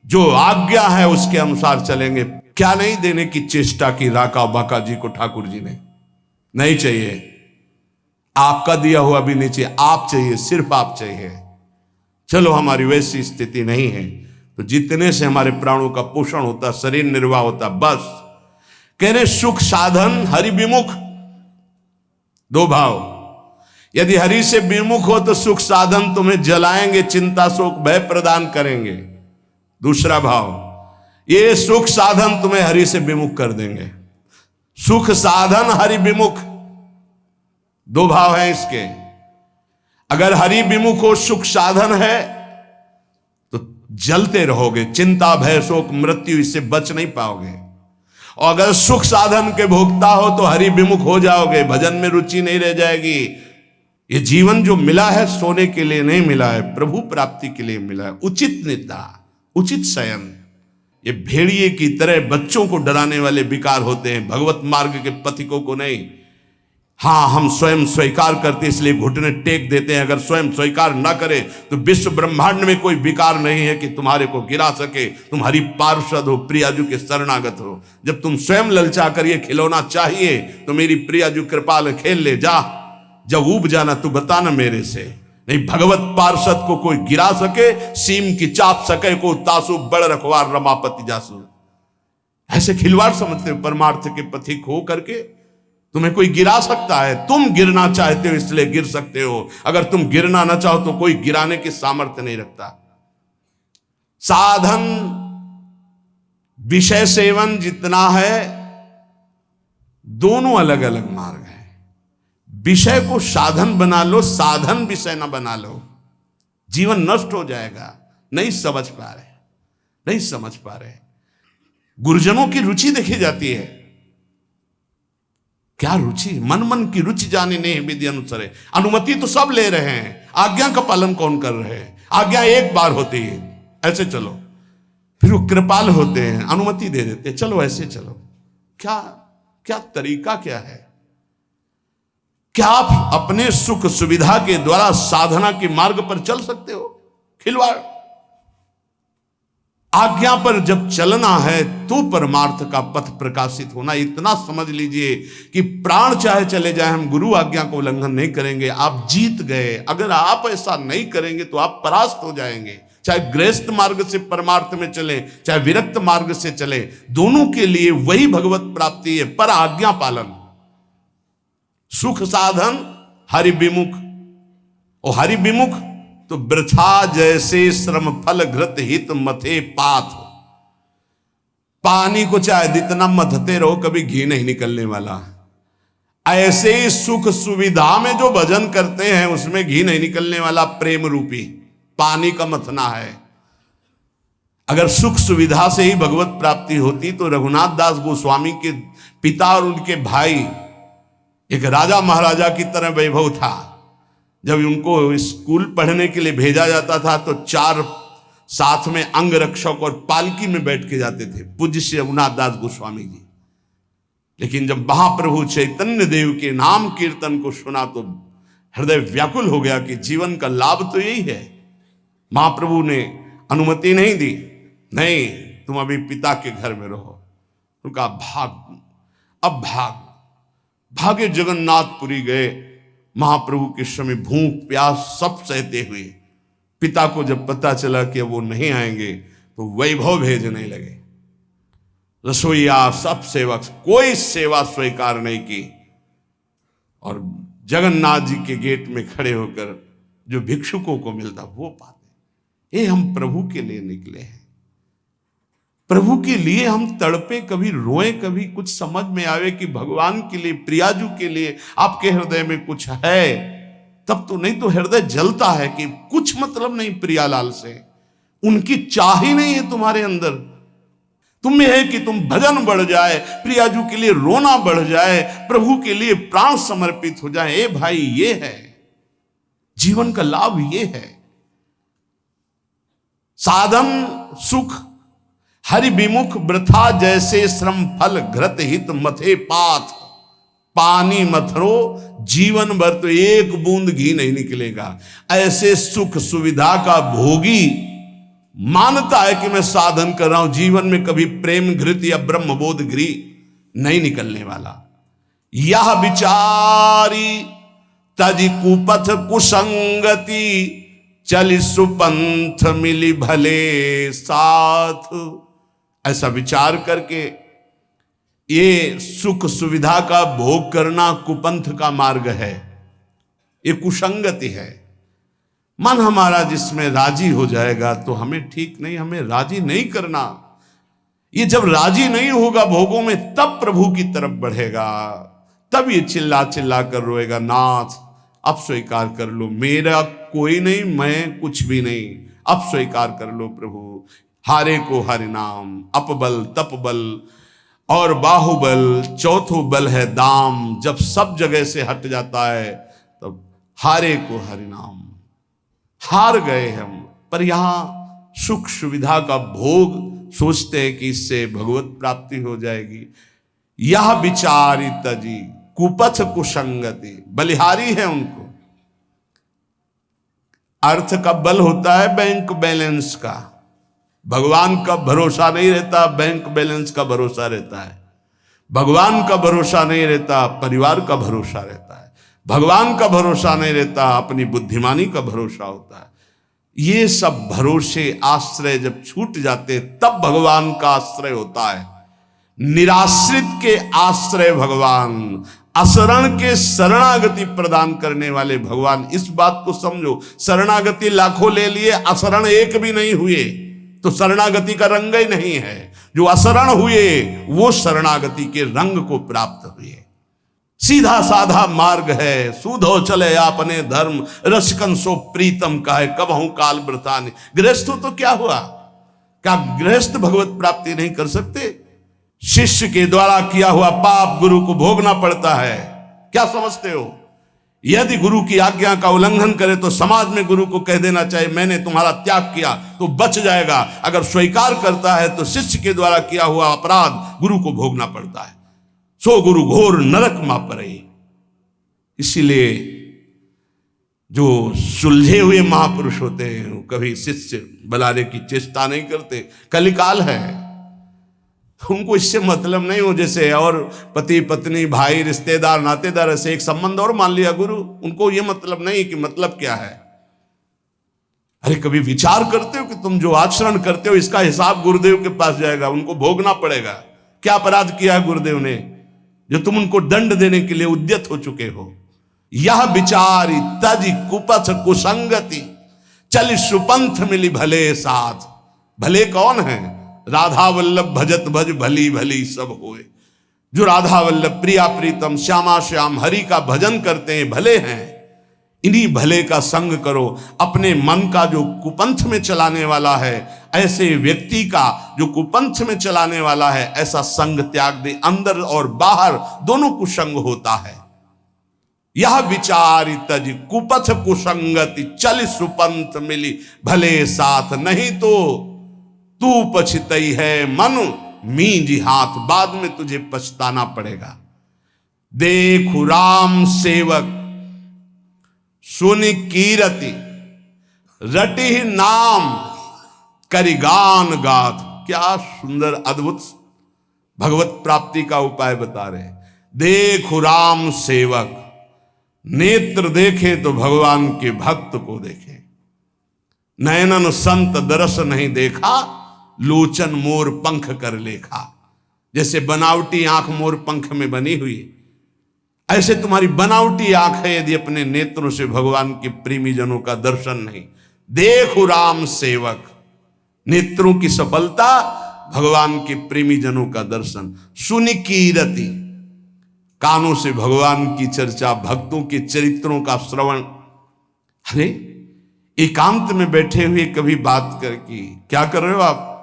जो आज्ञा है उसके अनुसार चलेंगे, क्या नहीं देने की चेष्टा की राका बाका जी को ठाकुर जी ने? नहीं चाहिए, आपका दिया हुआ भी नहीं चाहिए, आप चाहिए, सिर्फ आप चाहिए। चलो हमारी वैसी स्थिति नहीं है तो जितने से हमारे प्राणों का पोषण होता, शरीर निर्वाह होता, बस। कह रहे सुख साधन हरि विमुख, दो भाव। यदि हरि से विमुख हो तो सुख साधन तुम्हें जलाएंगे, चिंता शोक भय प्रदान करेंगे। दूसरा भाव, ये सुख साधन तुम्हें हरि से विमुख कर देंगे। सुख साधन हरि विमुख, दो भाव हैं इसके। अगर हरि विमुख हो, सुख साधन है, तो जलते रहोगे, चिंता भय शोक मृत्यु इससे बच नहीं पाओगे। और अगर सुख साधन के भोक्ता हो तो हरि विमुख हो जाओगे, भजन में रुचि नहीं रह जाएगी। ये जीवन जो मिला है सोने के लिए नहीं मिला है, प्रभु प्राप्ति के लिए मिला है। उचित निद्रा, उचित शयन, ये भेड़िए की तरह बच्चों को डराने वाले विकार होते हैं, भगवत मार्ग के पथिकों को नहीं। हाँ, हम स्वयं स्वीकार करते इसलिए घुटने टेक देते हैं। अगर स्वयं स्वीकार ना करे तो विश्व ब्रह्मांड में कोई विकार नहीं है कि तुम्हारे को गिरा सके। तुम हरि पार्षद हो, प्रियाजू के शरणागत हो। जब तुम स्वयं ललचा कर ये खिलौना चाहिए तो मेरी प्रियाजू कृपाल खेल ले जा। जब ऊब जाना तू बताना मेरे से, नहीं भगवत पार्षद को कोई गिरा सके, सीम की चाप सके को तासु बड़ रखवार रमापति जासु। ऐसे खिलवाड़ समझते हो परमार्थ के पथिक हो करके तुम्हें कोई गिरा सकता है। तुम गिरना चाहते हो इसलिए गिर सकते हो, अगर तुम गिरना ना चाहो तो कोई गिराने की सामर्थ्य नहीं रखता। साधन विषय सेवन जितना है, दोनों अलग अलग मार्ग है। विषय को साधन बना लो, साधन विषय ना बना लो, जीवन नष्ट हो जाएगा। नहीं समझ पा रहे, नहीं समझ पा रहे। गुरुजनों की रुचि देखी जाती है, क्या रुचि, मन मन की रुचि जाने नहीं विधि अनुसार है। अनुमति तो सब ले रहे हैं, आज्ञा का पालन कौन कर रहे हैं? आज्ञा एक बार होती है, ऐसे चलो। फिर वो कृपाल होते हैं, अनुमति दे देते हैं, चलो ऐसे चलो। क्या क्या तरीका क्या है? क्या आप अपने सुख सुविधा के द्वारा साधना के मार्ग पर चल सकते हो? खिलवाड़। आज्ञा पर जब चलना है तो परमार्थ का पथ प्रकाशित होना। इतना समझ लीजिए कि प्राण चाहे चले जाए, हम गुरु आज्ञा को उल्लंघन नहीं करेंगे। आप जीत गए। अगर आप ऐसा नहीं करेंगे तो आप परास्त हो जाएंगे। चाहे गृहस्थ मार्ग से परमार्थ में चले, चाहे विरक्त मार्ग से चले, दोनों के लिए वही भगवत प्राप्ति है, पर आज्ञा पालन। सुख साधन हरि विमुख, और हरि विमुख तो वृथा जैसे श्रम फल घृत हित मथे पाथ। पानी को चाहे जितना मथते रहो कभी घी नहीं निकलने वाला। ऐसे ही सुख सुविधा में जो भजन करते हैं उसमें घी नहीं निकलने वाला, प्रेम रूपी पानी का मथना है। अगर सुख सुविधा से ही भगवत प्राप्ति होती तो रघुनाथ दास गोस्वामी के पिता और उनके भाई एक राजा महाराजा की तरह वैभव था। जब उनको स्कूल पढ़ने के लिए भेजा जाता था तो 4 साथ में अंग रक्षक और पालकी में बैठ के जाते थे, पूज्य श्री रघुनाथ दास गोस्वामी जी। लेकिन जब महाप्रभु चैतन्य देव के नाम कीर्तन को सुना तो हृदय व्याकुल हो गया कि जीवन का लाभ तो यही है। महाप्रभु ने अनुमति नहीं दी, नहीं तुम अभी पिता के घर में रहो। उनका अब भागे जगन्नाथपुरी गए। महाप्रभु के समय भूख प्यास सब सहते हुए पिता को जब पता चला कि वो नहीं आएंगे तो वैभव भेजने लगे। रसोईया सब सेवक, कोई सेवा स्वीकार नहीं की। और जगन्नाथ जी के गेट में खड़े होकर जो भिक्षुकों को मिलता वो पाते। ये हम प्रभु के लिए निकले हैं, प्रभु के लिए हम तड़पे, कभी रोए, कभी कुछ समझ में आवे कि भगवान के लिए, प्रियाजू के लिए आपके हृदय में कुछ है, तब तो। नहीं तो हृदय जलता है कि कुछ मतलब नहीं प्रियालाल से, उनकी चाह ही नहीं है तुम्हारे अंदर। तुम्हें है कि तुम भजन बढ़ जाए, प्रियाजू के लिए रोना बढ़ जाए, प्रभु के लिए प्राण समर्पित हो जाए। ए भाई, ये है जीवन का लाभ, ये है साधन सुख हरि विमुख वृथा जैसे श्रम फल घृत हित मथे पाथ। पानी मथरो जीवन भर तो एक बूंद घी नहीं निकलेगा। ऐसे सुख सुविधा का भोगी मानता है कि मैं साधन कर रहा हूं, जीवन में कभी प्रेम घृत या ब्रह्मबोध घृ नहीं निकलने वाला। यह विचारी तजि कुपथ कुसंगति, चलि सुपंथ मिली भले साथ। ऐसा विचार करके ये सुख सुविधा का भोग करना कुपंथ का मार्ग है, ये कुसंगति है। मन हमारा जिसमें राजी हो जाएगा तो हमें ठीक नहीं, हमें राजी नहीं करना। ये जब राजी नहीं होगा भोगों में, तब प्रभु की तरफ बढ़ेगा, तब ये चिल्ला चिल्ला कर रोएगा, नाथ अब स्वीकार कर लो, मेरा कोई नहीं, मैं कुछ भी नहीं, अब स्वीकार कर लो प्रभु। हारे को हरि नाम, अपबल तपबल और बाहुबल, चौथो बल है दाम। जब सब जगह से हट जाता है तब हारे को हरि नाम। हार गए हम, पर यहां सुख सुविधा का भोग सोचते हैं कि इससे भगवत प्राप्ति हो जाएगी। यह विचारी तजी कुपथ कुसंगति, बलिहारी है उनको। अर्थ का बल होता है बैंक बैलेंस का, भगवान का भरोसा नहीं रहता, बैंक बैलेंस का भरोसा रहता है। भगवान का भरोसा नहीं रहता, परिवार का भरोसा रहता है। भगवान का भरोसा नहीं रहता, अपनी बुद्धिमानी का भरोसा होता है। ये सब भरोसे आश्रय जब छूट जाते तब भगवान का आश्रय होता है। निराश्रित के आश्रय भगवान, असरण के शरणागति प्रदान करने वाले भगवान। इस बात को समझो, शरणागति लाखों ले लिए, असरण एक भी नहीं हुए तो शरणागति का रंग ही नहीं है। जो असरण हुए वो शरणागति के रंग को प्राप्त हुए। सीधा साधा मार्ग है, सूधो चले आपने धर्म, रसिकन सो प्रीतम का है, कबहू काल व्रतान। गृहस्थ तो क्या हुआ, क्या गृहस्थ भगवत प्राप्ति नहीं कर सकते? शिष्य के द्वारा किया हुआ पाप गुरु को भोगना पड़ता है। क्या समझते हो? यदि गुरु की आज्ञा का उल्लंघन करे तो समाज में गुरु को कह देना चाहिए मैंने तुम्हारा त्याग किया, तो बच जाएगा। अगर स्वीकार करता है तो शिष्य के द्वारा किया हुआ अपराध गुरु को भोगना पड़ता है। सो गुरु घोर नरक मा परे। इसीलिए जो सुलझे हुए महापुरुष होते हैं कभी शिष्य बुलाने की चेष्टा नहीं करते। कलिकाल है, उनको इससे मतलब नहीं हो। जैसे और पति पत्नी भाई रिश्तेदार नातेदार ऐसे एक संबंध और मान लिया गुरु, उनको ये मतलब नहीं कि मतलब क्या है। अरे कभी विचार करते हो कि तुम जो आचरण करते हो इसका हिसाब गुरुदेव के पास जाएगा, उनको भोगना पड़ेगा। क्या अपराध किया है गुरुदेव ने जो तुम उनको दंड देने के लिए उद्यत हो चुके हो? यह विचारी तज कुपथ कुसंगति, चल सुपंथ मिली भले साथ। भले कौन है? राधा वल्लभ भजत भज भली भली सब होए। जो राधा वल्लभ प्रिया प्रीतम श्यामा श्याम हरि का भजन करते हैं भले हैं। इन्हीं भले का संग करो। अपने मन का जो कुपंथ में चलाने वाला है, ऐसे व्यक्ति का जो कुपंथ में चलाने वाला है, ऐसा संग त्याग दे। अंदर और बाहर दोनों कुसंग होता है। यह विचारी तज कुपथ कुसंगति, चल सुपंथ मिली भले साथ। नहीं तो तू पछतई है मन मींजी हाथ, बाद में तुझे पछताना पड़ेगा। देखु राम सेवक सुनि कीरति, रटि नाम करिगान गाथ। क्या सुंदर अद्भुत भगवत प्राप्ति का उपाय बता रहे। देखु राम सेवक, नेत्र देखे तो भगवान के भक्त को देखे। नयनन संत दरस नहीं देखा, लोचन मोर पंख कर लेखा। जैसे बनावटी आंख मोर पंख में बनी हुई, ऐसे तुम्हारी बनावटी आंख है यदि अपने नेत्रों से भगवान के प्रेमी जनों का दर्शन नहीं। देखो राम सेवक, नेत्रों की सफलता, भगवान के प्रेमी जनों का दर्शन। सुनि कीरति, कानों से भगवान की चर्चा, भक्तों के चरित्रों का श्रवण। अरे एकांत में बैठे हुए कभी बात करके क्या कर रहे हो आप?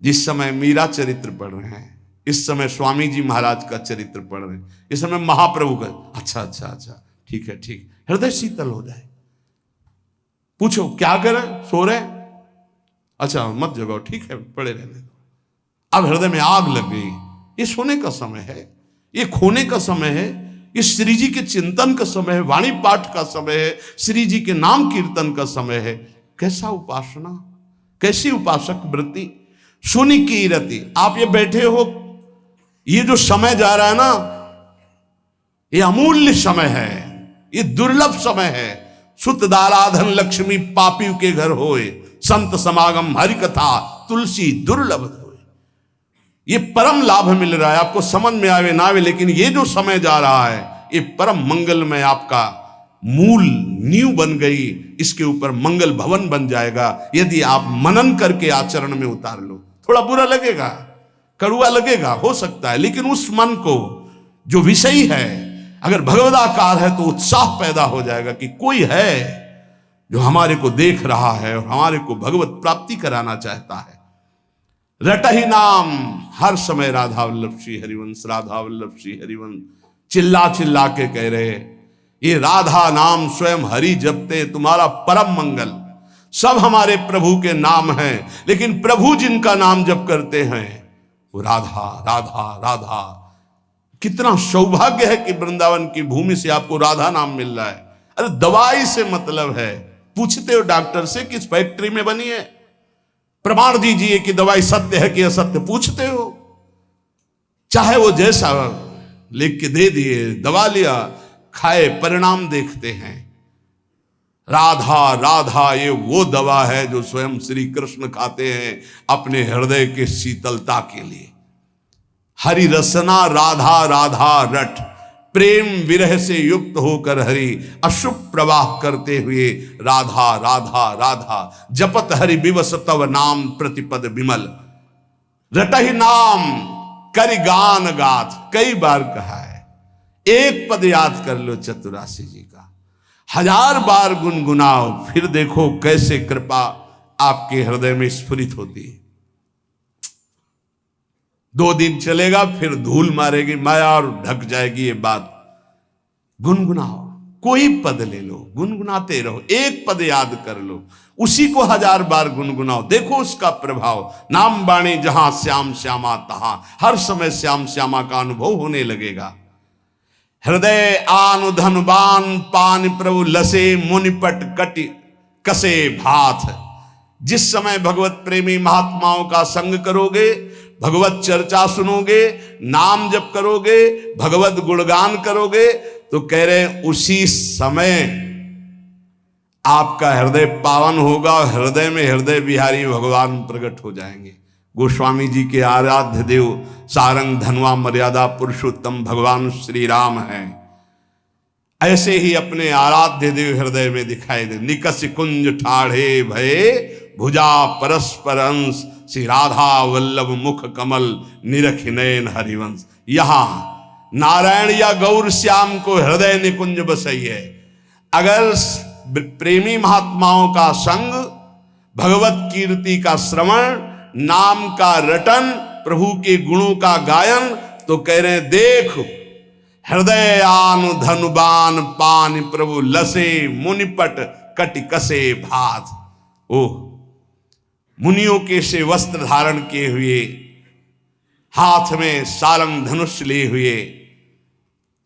जिस समय मीरा चरित्र पढ़ रहे हैं, इस समय स्वामी जी महाराज का चरित्र पढ़ रहे हैं, इस समय महाप्रभु का। अच्छा अच्छा अच्छा, ठीक है ठीक, हृदय शीतल हो जाए। पूछो क्या करें? सो रहे? अच्छा मत जगाओ, ठीक है पड़े रहने दो। अब हृदय में आग लग गई। ये सोने का समय है, ये खोने का समय है, ये श्री जी के चिंतन का समय है, वाणी पाठ का समय है, श्री जी के नाम कीर्तन का समय है। कैसा उपासना, कैसी उपासक वृत्ति। सुनि की रति, आप ये बैठे हो, ये जो समय जा रहा है ना, ये अमूल्य समय है, ये दुर्लभ समय है। सुत दाराधन लक्ष्मी पापी के घर होए, संत समागम हरि कथा तुलसी दुर्लभ होए। ये परम लाभ मिल रहा है, आपको समझ में आवे ना आवे, लेकिन ये जो समय जा रहा है ये परम मंगल में आपका मूल नींव बन गई, इसके ऊपर मंगल भवन बन जाएगा यदि आप मनन करके आचरण में उतार लो। थोड़ा बुरा लगेगा, कड़ुआ लगेगा, हो सकता है, लेकिन उस मन को जो विषय है अगर भगवदाकार है तो उत्साह पैदा हो जाएगा कि कोई है जो हमारे को देख रहा है और हमारे को भगवत प्राप्ति कराना चाहता है। रट ही नाम, हर समय राधा वल्लभ श्री हरिवंश, राधा वल्लभ श्री हरिवंश चिल्ला चिल्ला के कह रहे, ये राधा नाम स्वयं हरि जपते तुम्हारा परम मंगल। सब हमारे प्रभु के नाम हैं, लेकिन प्रभु जिनका नाम जप करते हैं वो राधा राधा राधा। कितना सौभाग्य है कि वृंदावन की भूमि से आपको राधा नाम मिल रहा है। अरे दवाई से मतलब है, पूछते हो डॉक्टर से किस फैक्ट्री में बनी है, प्रमाण दीजिए कि दवाई सत्य है कि असत्य, पूछते हो, चाहे वो जैसा लिख के दे दिए, दवा लिया, खाए, परिणाम देखते हैं। राधा राधा ये वो दवा है जो स्वयं श्री कृष्ण खाते हैं अपने हृदय के शीतलता के लिए। हरि रसना राधा राधा रट, प्रेम विरह से युक्त होकर हरि अशुभ प्रवाह करते हुए राधा राधा राधा। जपत हरि विवस तव नाम प्रतिपद विमल, रटहि नाम करि गान गाथ। कई बार कहा है, एक पद याद कर लो चतुरासी जी का, 1000 बार गुनगुनाओ, फिर देखो कैसे कृपा आपके हृदय में स्फुरित होती है। 2 दिन चलेगा फिर धूल मारेगी माया और ढक जाएगी ये बात। गुनगुनाओ, कोई पद ले लो, गुनगुनाते रहो, एक पद याद कर लो, उसी को 1000 बार गुनगुनाओ, देखो उसका प्रभाव। नाम बाणी जहां श्याम श्यामा तहां, हर समय श्याम श्यामा का अनुभव होने लगेगा। हृदय आन धनबान पान प्रभु लसे, मुनिपट कटि कसे भाथ। जिस समय भगवत प्रेमी महात्माओं का संग करोगे, भगवत चर्चा सुनोगे, नाम जप करोगे, भगवत गुणगान करोगे, तो कह रहे उसी समय आपका हृदय पावन होगा और हृदय में हृदय बिहारी भगवान प्रकट हो जाएंगे। गोस्वामी जी के आराध्य देव सारंग धनवा मर्यादा पुरुषोत्तम भगवान श्री राम हैं। ऐसे ही अपने आराध्य देव हृदय में दिखाई दे। निकस कुंज ठाढ़े भये भुजा परस्पर अंश, श्री राधा वल्लभ मुख कमल निरख नयन हरिवंश। यहां नारायण या गौर श्याम को हृदय निकुंज बसइए। अगर प्रेमी महात्माओं का संग, भगवत कीर्ति का श्रवण, नाम का रटन, प्रभु के गुणों का गायन, तो कह रहे देख हृदय आन धनुबान पान प्रभु लसे, मुनिपट कटि कसे भात। ओह, मुनियों के से वस्त्र धारण किए हुए, हाथ में सारंग धनुष लिए हुए,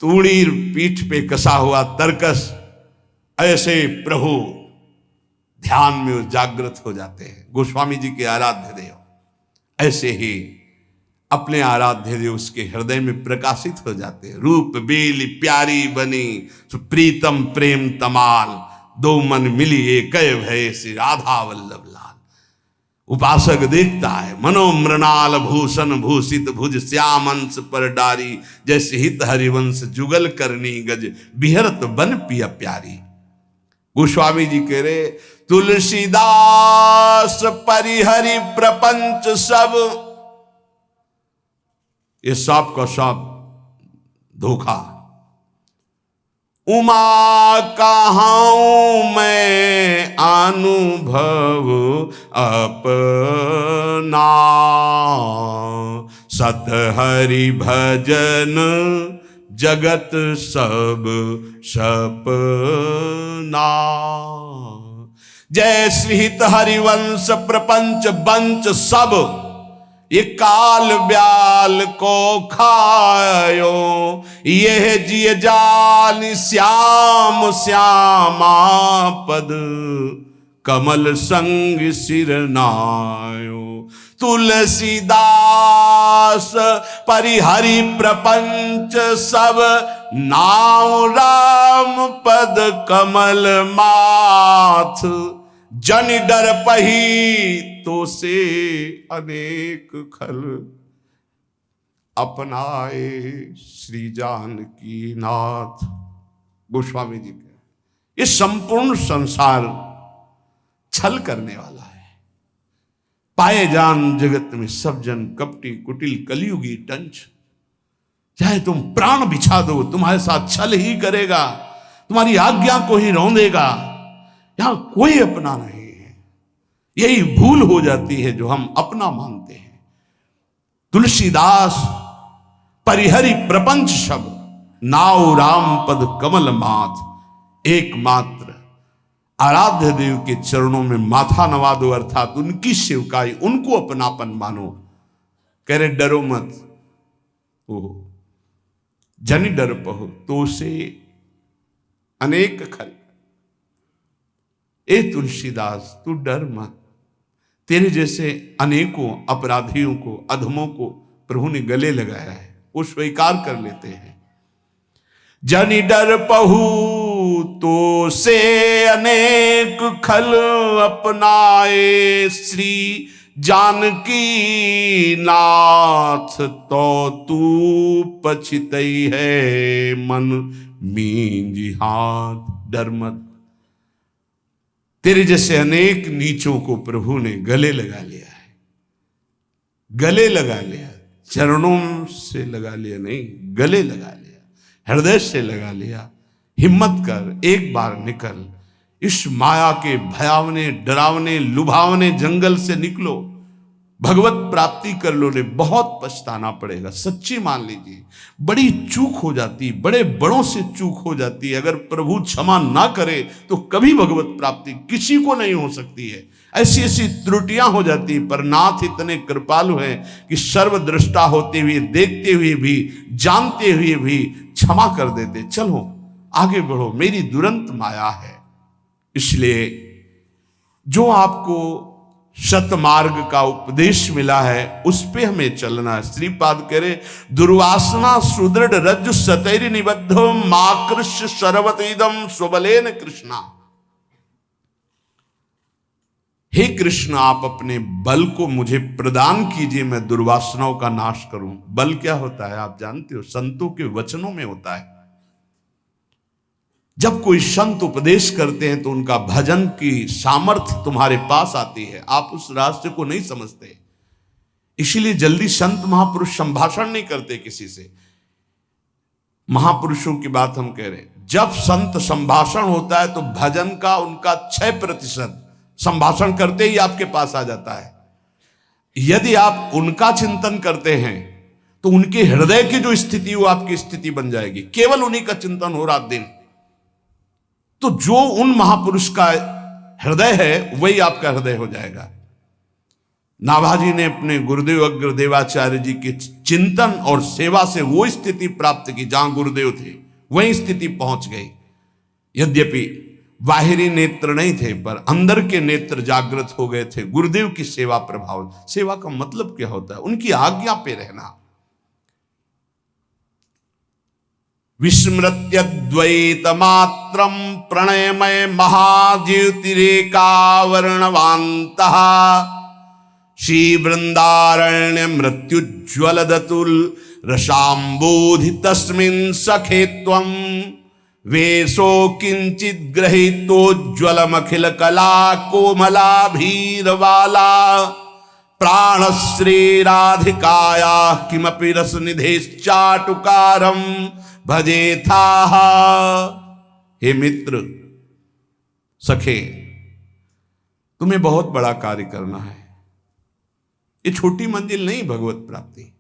तूड़ी पीठ पे कसा हुआ तरकस, ऐसे प्रभु ध्यान में जागृत हो जाते हैं। गोस्वामी जी के आराध्य देव ऐसे ही अपने आराध्य देव उसके हृदय में प्रकाशित हो जाते हैं। रूप बेली प्यारी बनी प्रीतम प्रेम तमाल, 2 मन मिली एक भय श्री राधा वल्लभ लाल। उपासक देखता है मनोमृणाल भूषण भूषित भुज श्याम अंश पर डारी, जैसे हित हरिवंश जुगल करनी गज बिहरत बन पिया प्यारी। गोस्वामी जी कह रहे तुलसीदास परिहरि प्रपंच सब, ये सब का सब धोखा। उमा कहाऊं मैं अनुभव अपना, सत हरि भजन जगत सब सपना। जय श्रीहित हरिवंश प्रपंच बंच सब, ये काल ब्याल को खायो, यह जिय जान श्याम श्यामा पद कमल संग सिर नायो। तुलसीदास परिहरि प्रपंच सब, नाम राम पद कमल माथ। जन डर पही तो से अनेक खल, अपनाए श्री जानकी नाथ। गोस्वामी जी के ये संपूर्ण संसार छल करने वाला है। पाए जान जगत में सब जन कपटी कुटिल कलयुगी टंच। चाहे तुम प्राण बिछा दो, तुम्हारे साथ छल ही करेगा, तुम्हारी आज्ञा को ही रौंदेगा। यहां कोई अपना नहीं है। यही भूल हो जाती है जो हम अपना मानते हैं। तुलसीदास परिहरि प्रपंच सब, नाउ राम पद कमल माथ। एकमात्र आराध्य देव के चरणों में माथा नवा दो, अर्थात उनकी सेवकाई, उनको अपनापन मानो। कह रहे डरो मत, ओ जन डर पहो तो से अनेक खल। ए तुलसीदास तू डर मत, तेरे जैसे अनेकों अपराधियों को, अधमों को प्रभु ने गले लगाया है, वो स्वीकार कर लेते हैं। जनि डर पहु तो से अनेक खल, अपनाए श्री जानकी नाथ। तो तू पछितई है मन मींजी हाथ। डर मत, तेरे जैसे अनेक नीचों को प्रभु ने गले लगा लिया है। गले लगा लिया, चरणों से लगा लिया नहीं, गले लगा लिया, हृदय से लगा लिया। हिम्मत कर, एक बार निकल, इस माया के भयावने डरावने लुभावने जंगल से निकलो, भगवत प्राप्ति कर लो। ने बहुत पछताना पड़ेगा, सच्ची मान लीजिए। बड़ी चूक हो जाती, बड़े बड़ों से चूक हो जाती है। अगर प्रभु क्षमा ना करे तो कभी भगवत प्राप्ति किसी को नहीं हो सकती है। ऐसी ऐसी त्रुटियां हो जाती, पर नाथ इतने कृपालु हैं कि सर्वदृष्टा होते हुए, देखते हुए भी, जानते हुए भी क्षमा कर देते। चलो आगे बढ़ो, मेरी दुरंत माया है। इसलिए जो आपको सतमार्ग का उपदेश मिला है उस पे हमें चलना है। श्रीपाद कह रहे दुर्वासना सुदृढ़ रज्जु सतैरि निबद्ध, माकृष्य सर्वत इदम स्वबलेन कृष्णा। हे कृष्ण, आप अपने बल को मुझे प्रदान कीजिए, मैं दुर्वासनाओं का नाश करूं। बल क्या होता है आप जानते हो, संतों के वचनों में होता है। जब कोई संत उपदेश करते हैं तो उनका भजन की सामर्थ्य तुम्हारे पास आती है, आप उस रास्ते को नहीं समझते। इसीलिए जल्दी संत महापुरुष संभाषण नहीं करते किसी से। महापुरुषों की बात हम कह रहे हैं, जब संत संभाषण होता है तो भजन का उनका 6% संभाषण करते ही आपके पास आ जाता है। यदि आप उनका चिंतन करते हैं तो उनके हृदय की जो स्थिति वो आपकी स्थिति बन जाएगी। केवल उन्हीं का चिंतन हो रात दिन, तो जो उन महापुरुष का हृदय है वही आपका हृदय हो जाएगा। नाभाजी ने अपने गुरुदेव अग्रदेवाचार्य जी के चिंतन और सेवा से वो स्थिति प्राप्त की जहां गुरुदेव थे, वही स्थिति पहुंच गई। यद्यपि बाहरी नेत्र नहीं थे पर अंदर के नेत्र जागृत हो गए थे गुरुदेव की सेवा प्रभाव। सेवा का मतलब क्या होता है, उनकी आज्ञा पे रहना। विस्मृत्यद्वैत मात्रम प्रणयमय महाज्योतिरेकावर्णवान्तः, श्री वृंदारण्य मृत्युज्वल दतुल रसाम्बोधि तस्मिन् सखे त्वं, वेशो किंचित ग्रहीतोज्ज्वलमखिल कला कोमलाभीरवाला, प्राणश्री राधिकाया किमपि रसनिधेश्चाटुकारं भजेथा। हे मित्र सखे, तुम्हें बहुत बड़ा कार्य करना है। ये छोटी मंजिल नहीं भगवत प्राप्ति,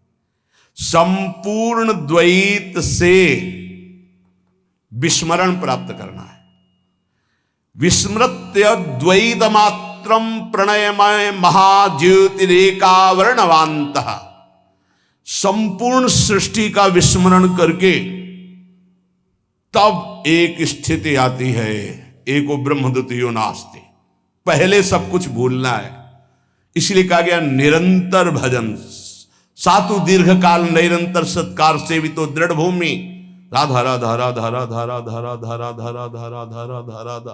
संपूर्ण द्वैत से विस्मरण प्राप्त करना है। विस्मृत्य द्वैत मात्रम प्रणयमय महाज्योतिरेकावर्णवान्तः, संपूर्ण सृष्टि का विस्मरण करके तब एक स्थिति आती है, एको ब्रह्म द्वितीयो नास्ति। पहले सब कुछ भूलना है। इसलिए कहा गया निरंतर भजन, सातु दीर्घ काल निरंतर सत्कार सेवितो दृढ़ भूमि। राधा राधा राधा राधा राधा राधा राधा राधा राधा राधा राधा,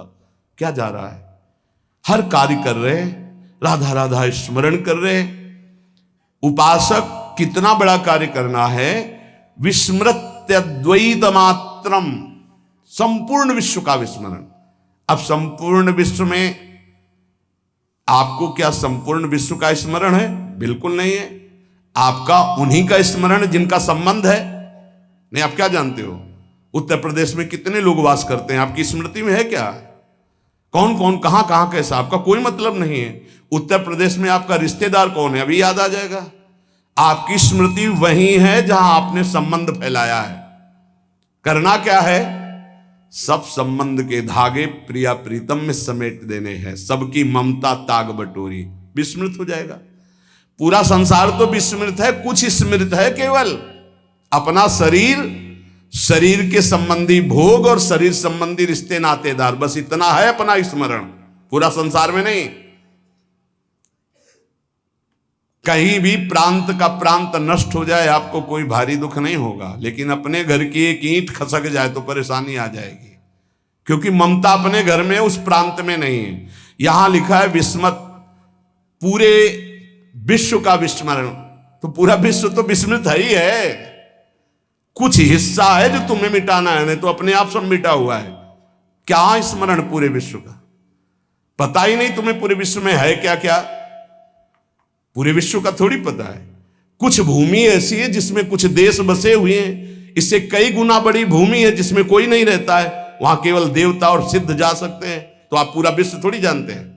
क्या जा रहा है? हर कार्य कर रहे, राधा राधा स्मरण कर रहे। उपासक कितना बड़ा कार्य करना है, विस्मृत्यद्वैत मात्रम, संपूर्ण विश्व का विस्मरण। अब संपूर्ण विश्व में आपको क्या संपूर्ण विश्व का स्मरण है? बिल्कुल नहीं है। आपका उन्हीं का स्मरण जिनका संबंध है। नहीं, आप क्या जानते हो उत्तर प्रदेश में कितने लोग वास करते हैं? आपकी स्मृति में है क्या? कौन कौन कहां कहां कैसा, आपका कोई मतलब नहीं है। उत्तर प्रदेश में आपका रिश्तेदार कौन है, अभी याद आ जाएगा। आपकी स्मृति वही है जहां आपने संबंध फैलाया है। करना क्या है? सब संबंध के धागे प्रिया प्रीतम में समेट देने हैं। सबकी ममता ताग बटोरी, विस्मृत हो जाएगा। पूरा संसार तो विस्मृत है, कुछ स्मृत है केवल अपना शरीर, शरीर के संबंधी भोग और शरीर संबंधी रिश्ते नातेदार, बस इतना है अपना स्मरण, पूरा संसार में नहीं। कहीं भी प्रांत का प्रांत नष्ट हो जाए आपको कोई भारी दुख नहीं होगा, लेकिन अपने घर की एक ईंट खसक जाए तो परेशानी आ जाएगी, क्योंकि ममता अपने घर में उस प्रांत में नहीं है। यहां लिखा है विस्मृत, पूरे विश्व का विस्मरण, तो पूरा विश्व तो विस्मृत है ही है। कुछ हिस्सा है जो तुम्हें मिटाना है, नहीं तो अपने आप सब मिटा हुआ है। क्या स्मरण पूरे विश्व का? पता ही नहीं तुम्हें पूरे विश्व में है क्या क्या। पूरे विश्व का थोड़ी पता है। कुछ भूमि ऐसी है जिसमें कुछ देश बसे हुए हैं, इससे कई गुना बड़ी भूमि है जिसमें कोई नहीं रहता है, वहां केवल देवता और सिद्ध जा सकते हैं। तो आप पूरा विश्व थोड़ी जानते हैं।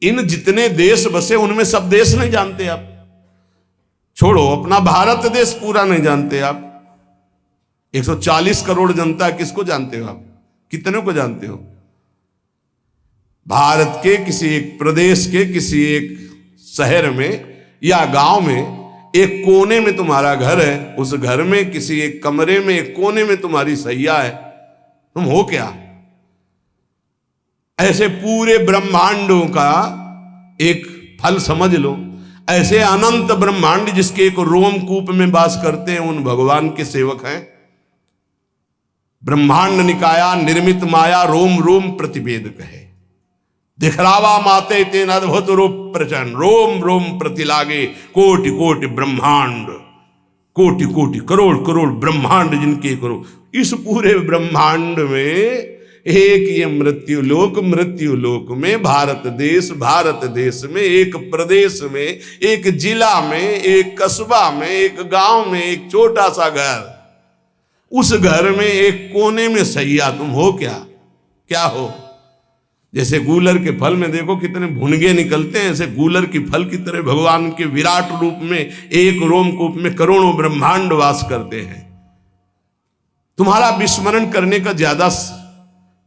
इन जितने देश बसे उनमें सब देश नहीं जानते आप। छोड़ो, अपना भारत देश पूरा नहीं जानते आप। 140 करोड़ जनता, किसको जानते हो आप? कितने को जानते हो? भारत के किसी एक प्रदेश के किसी एक शहर में या गांव में एक कोने में तुम्हारा घर है, उस घर में किसी एक कमरे में एक कोने में तुम्हारी सैया है, तुम हो क्या? ऐसे पूरे ब्रह्मांडों का एक फल समझ लो। ऐसे अनंत ब्रह्मांड जिसके एक रोमकूप में वास करते हैं, उन भगवान के सेवक हैं। ब्रह्मांड निकाया निर्मित माया रोम रोम प्रतिवेद कहे, दिखलावा माते तेन अद्भुत रूप प्रचंड, रोम रोम प्रतिलागे कोटि कोटि ब्रह्मांड, कोटि कोटि करोड़ करोड़ ब्रह्मांड जिनके करो। इस पूरे ब्रह्मांड में एक ये मृत्यु लोक में भारत देश में एक प्रदेश में, एक जिला में, एक कस्बा में, एक गांव में एक छोटा सा घर, उस घर में एक कोने में सैया, तुम हो क्या? क्या हो? जैसे गूलर के फल में देखो कितने भुनगे निकलते हैं, ऐसे गूलर की फल की तरह भगवान के विराट रूप में एक रोमकूप में करोड़ों ब्रह्मांड वास करते हैं। तुम्हारा विस्मरण करने का ज्यादा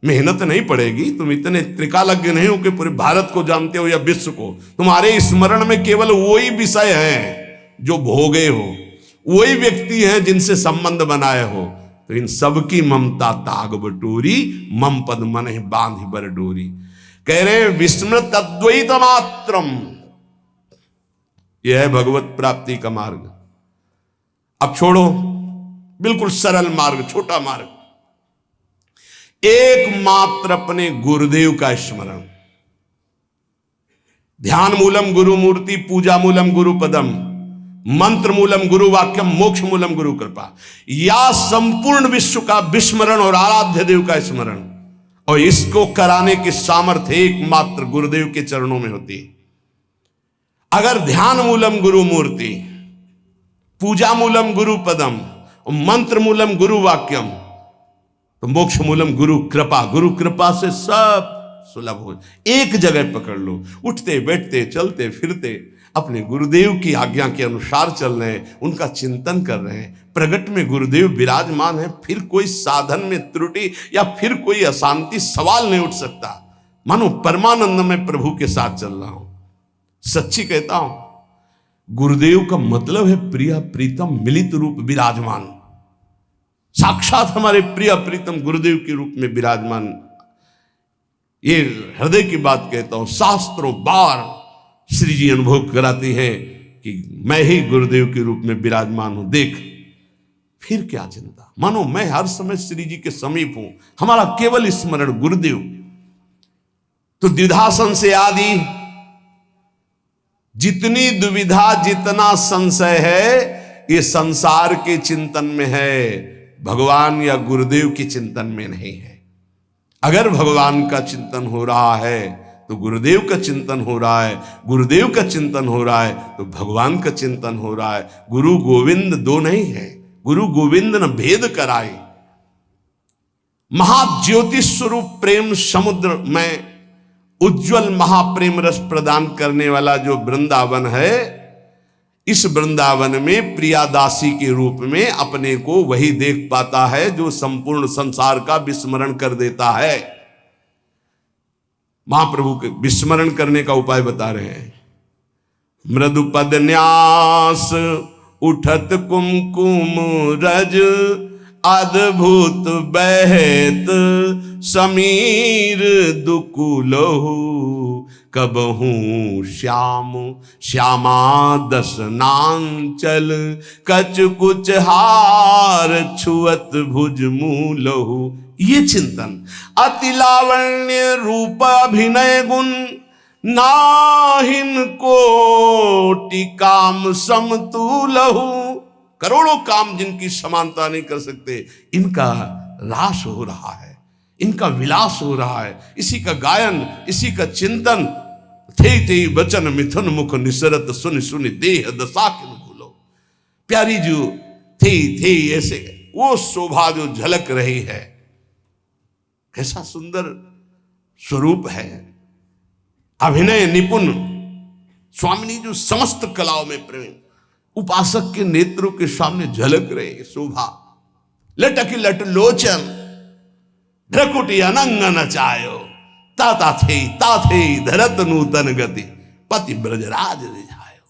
मेहनत नहीं पड़ेगी। तुम इतने त्रिकालज्ञ नहीं हो कि पूरे भारत को जानते हो या विश्व को। तुम्हारे स्मरण में केवल वही विषय हैं जो भोगे हो, वही व्यक्ति हैं जिनसे संबंध बनाए हो। तो इन सबकी ममता ताग बटोरी, मम पद मन बांध बर डोरी। कह रहे विस्मृत अद्वैत मात्रम, यह है भगवत प्राप्ति का मार्ग। अब छोड़ो, बिल्कुल सरल मार्ग, छोटा मार्ग, एकमात्र अपने गुरुदेव का स्मरण। ध्यान मूलम गुरु मूर्ति, पूजा मूलम गुरु पदम, मंत्र मूलम गुरु वाक्यम, मोक्ष मूलम गुरु कृपा। या संपूर्ण विश्व का विस्मरण और आराध्य देव का स्मरण, और इसको कराने की सामर्थ्य एकमात्र गुरुदेव के चरणों में होती है। अगर ध्यान मूलम गुरु मूर्ति, पूजा मूलम गुरु पदम, मंत्र मूलम गुरु वाक्यम, तो मोक्ष मूलम गुरु कृपा, गुरु कृपा से सब सुलभ हो। एक जगह पकड़ लो, उठते बैठते चलते फिरते अपने गुरुदेव की आज्ञा के अनुसार चल रहे हैं, उनका चिंतन कर रहे हैं। प्रगट में गुरुदेव विराजमान है, फिर कोई साधन में त्रुटि या फिर कोई अशांति सवाल नहीं उठ सकता। मानो परमानंद में प्रभु के साथ चल रहा हूं। सच्ची कहता हूं, गुरुदेव का मतलब है प्रिया प्रीतम मिलित रूप विराजमान। साक्षात हमारे प्रिय प्रीतम गुरुदेव के रूप में विराजमान ये हृदय की बात कहता हूं, शास्त्रों बार श्री जी अनुभव कराती है कि मैं ही गुरुदेव के रूप में विराजमान हूं, देख। फिर क्या चिंता, मानो मैं हर समय श्री जी के समीप हूं, हमारा केवल स्मरण गुरुदेव। तो द्विधासन से आदि जितनी दुविधा जितना संशय है ये संसार के चिंतन में है, भगवान या गुरुदेव के चिंतन में नहीं है। अगर भगवान का चिंतन हो रहा है तो गुरुदेव का चिंतन हो रहा है, गुरुदेव का चिंतन हो रहा है तो भगवान का चिंतन हो रहा है। गुरु गोविंद दो नहीं है, गुरु गोविंद न भेद कराए। महाज्योति स्वरूप प्रेम समुद्र में उज्जवल महाप्रेम रस प्रदान करने वाला जो वृंदावन है, इस वृंदावन में प्रियादासी के रूप में अपने को वही देख पाता है जो संपूर्ण संसार का विस्मरण कर देता है। महाप्रभु के विस्मरण करने का उपाय बता रहे हैं। मृदु पद न्यास उठत कुमकुम रज, अद्भुत बहत समीर दुकुलहु, कबहू श्याम श्यामा दसनांचल, कच कुच हार छुअत भुज मूलहु। ये चिंतन अति लावण्य रूप अभिनय गुण, नाहिन कोटि काम समतुलहु। करोड़ों काम जिनकी समानता नहीं कर सकते, इनका रास हो रहा है, इनका विलास हो रहा है, इसी का गायन, इसी का चिंतन। थे थे वचन मिथुन मुख निसरत, सुन सुन देह दशा किन भूलो। प्यारी जो थे ऐसे वो शोभा जो झलक रही है, कैसा सुंदर स्वरूप है। अभिनय निपुण स्वामिनी जो समस्त कलाओं में प्रेम, उपासक के नेत्रों के सामने झलक रहे शोभा। लटकी लट लोचन भ्रकुटी अनंग नचायो, ता थे धरत नूतन गति, पति ब्रजराज रिझायो।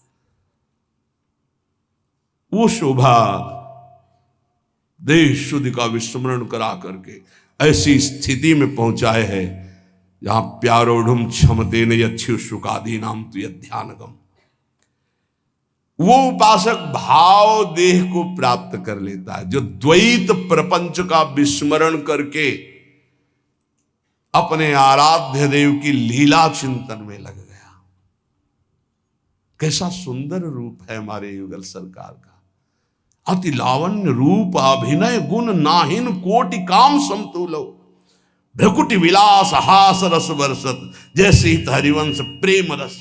वो शोभा देश शुद्ध का विस्मरण करा करके ऐसी स्थिति में पहुंचाए है जहां प्यारोढ़ क्षमते न यच्छु शुकादि नाम तु ध्यानगम। वो उपासक भाव देह को प्राप्त कर लेता है जो द्वैत प्रपंच का विस्मरण करके अपने आराध्य देव की लीला चिंतन में लग गया। कैसा सुंदर रूप है हमारे युगल सरकार का। अति लावण्य रूप अभिनय गुण, नाहिन कोटि काम समतुलो। भ्रकुटि विलास हास रस बरसत, जैसे ही हरिवंश प्रेम रस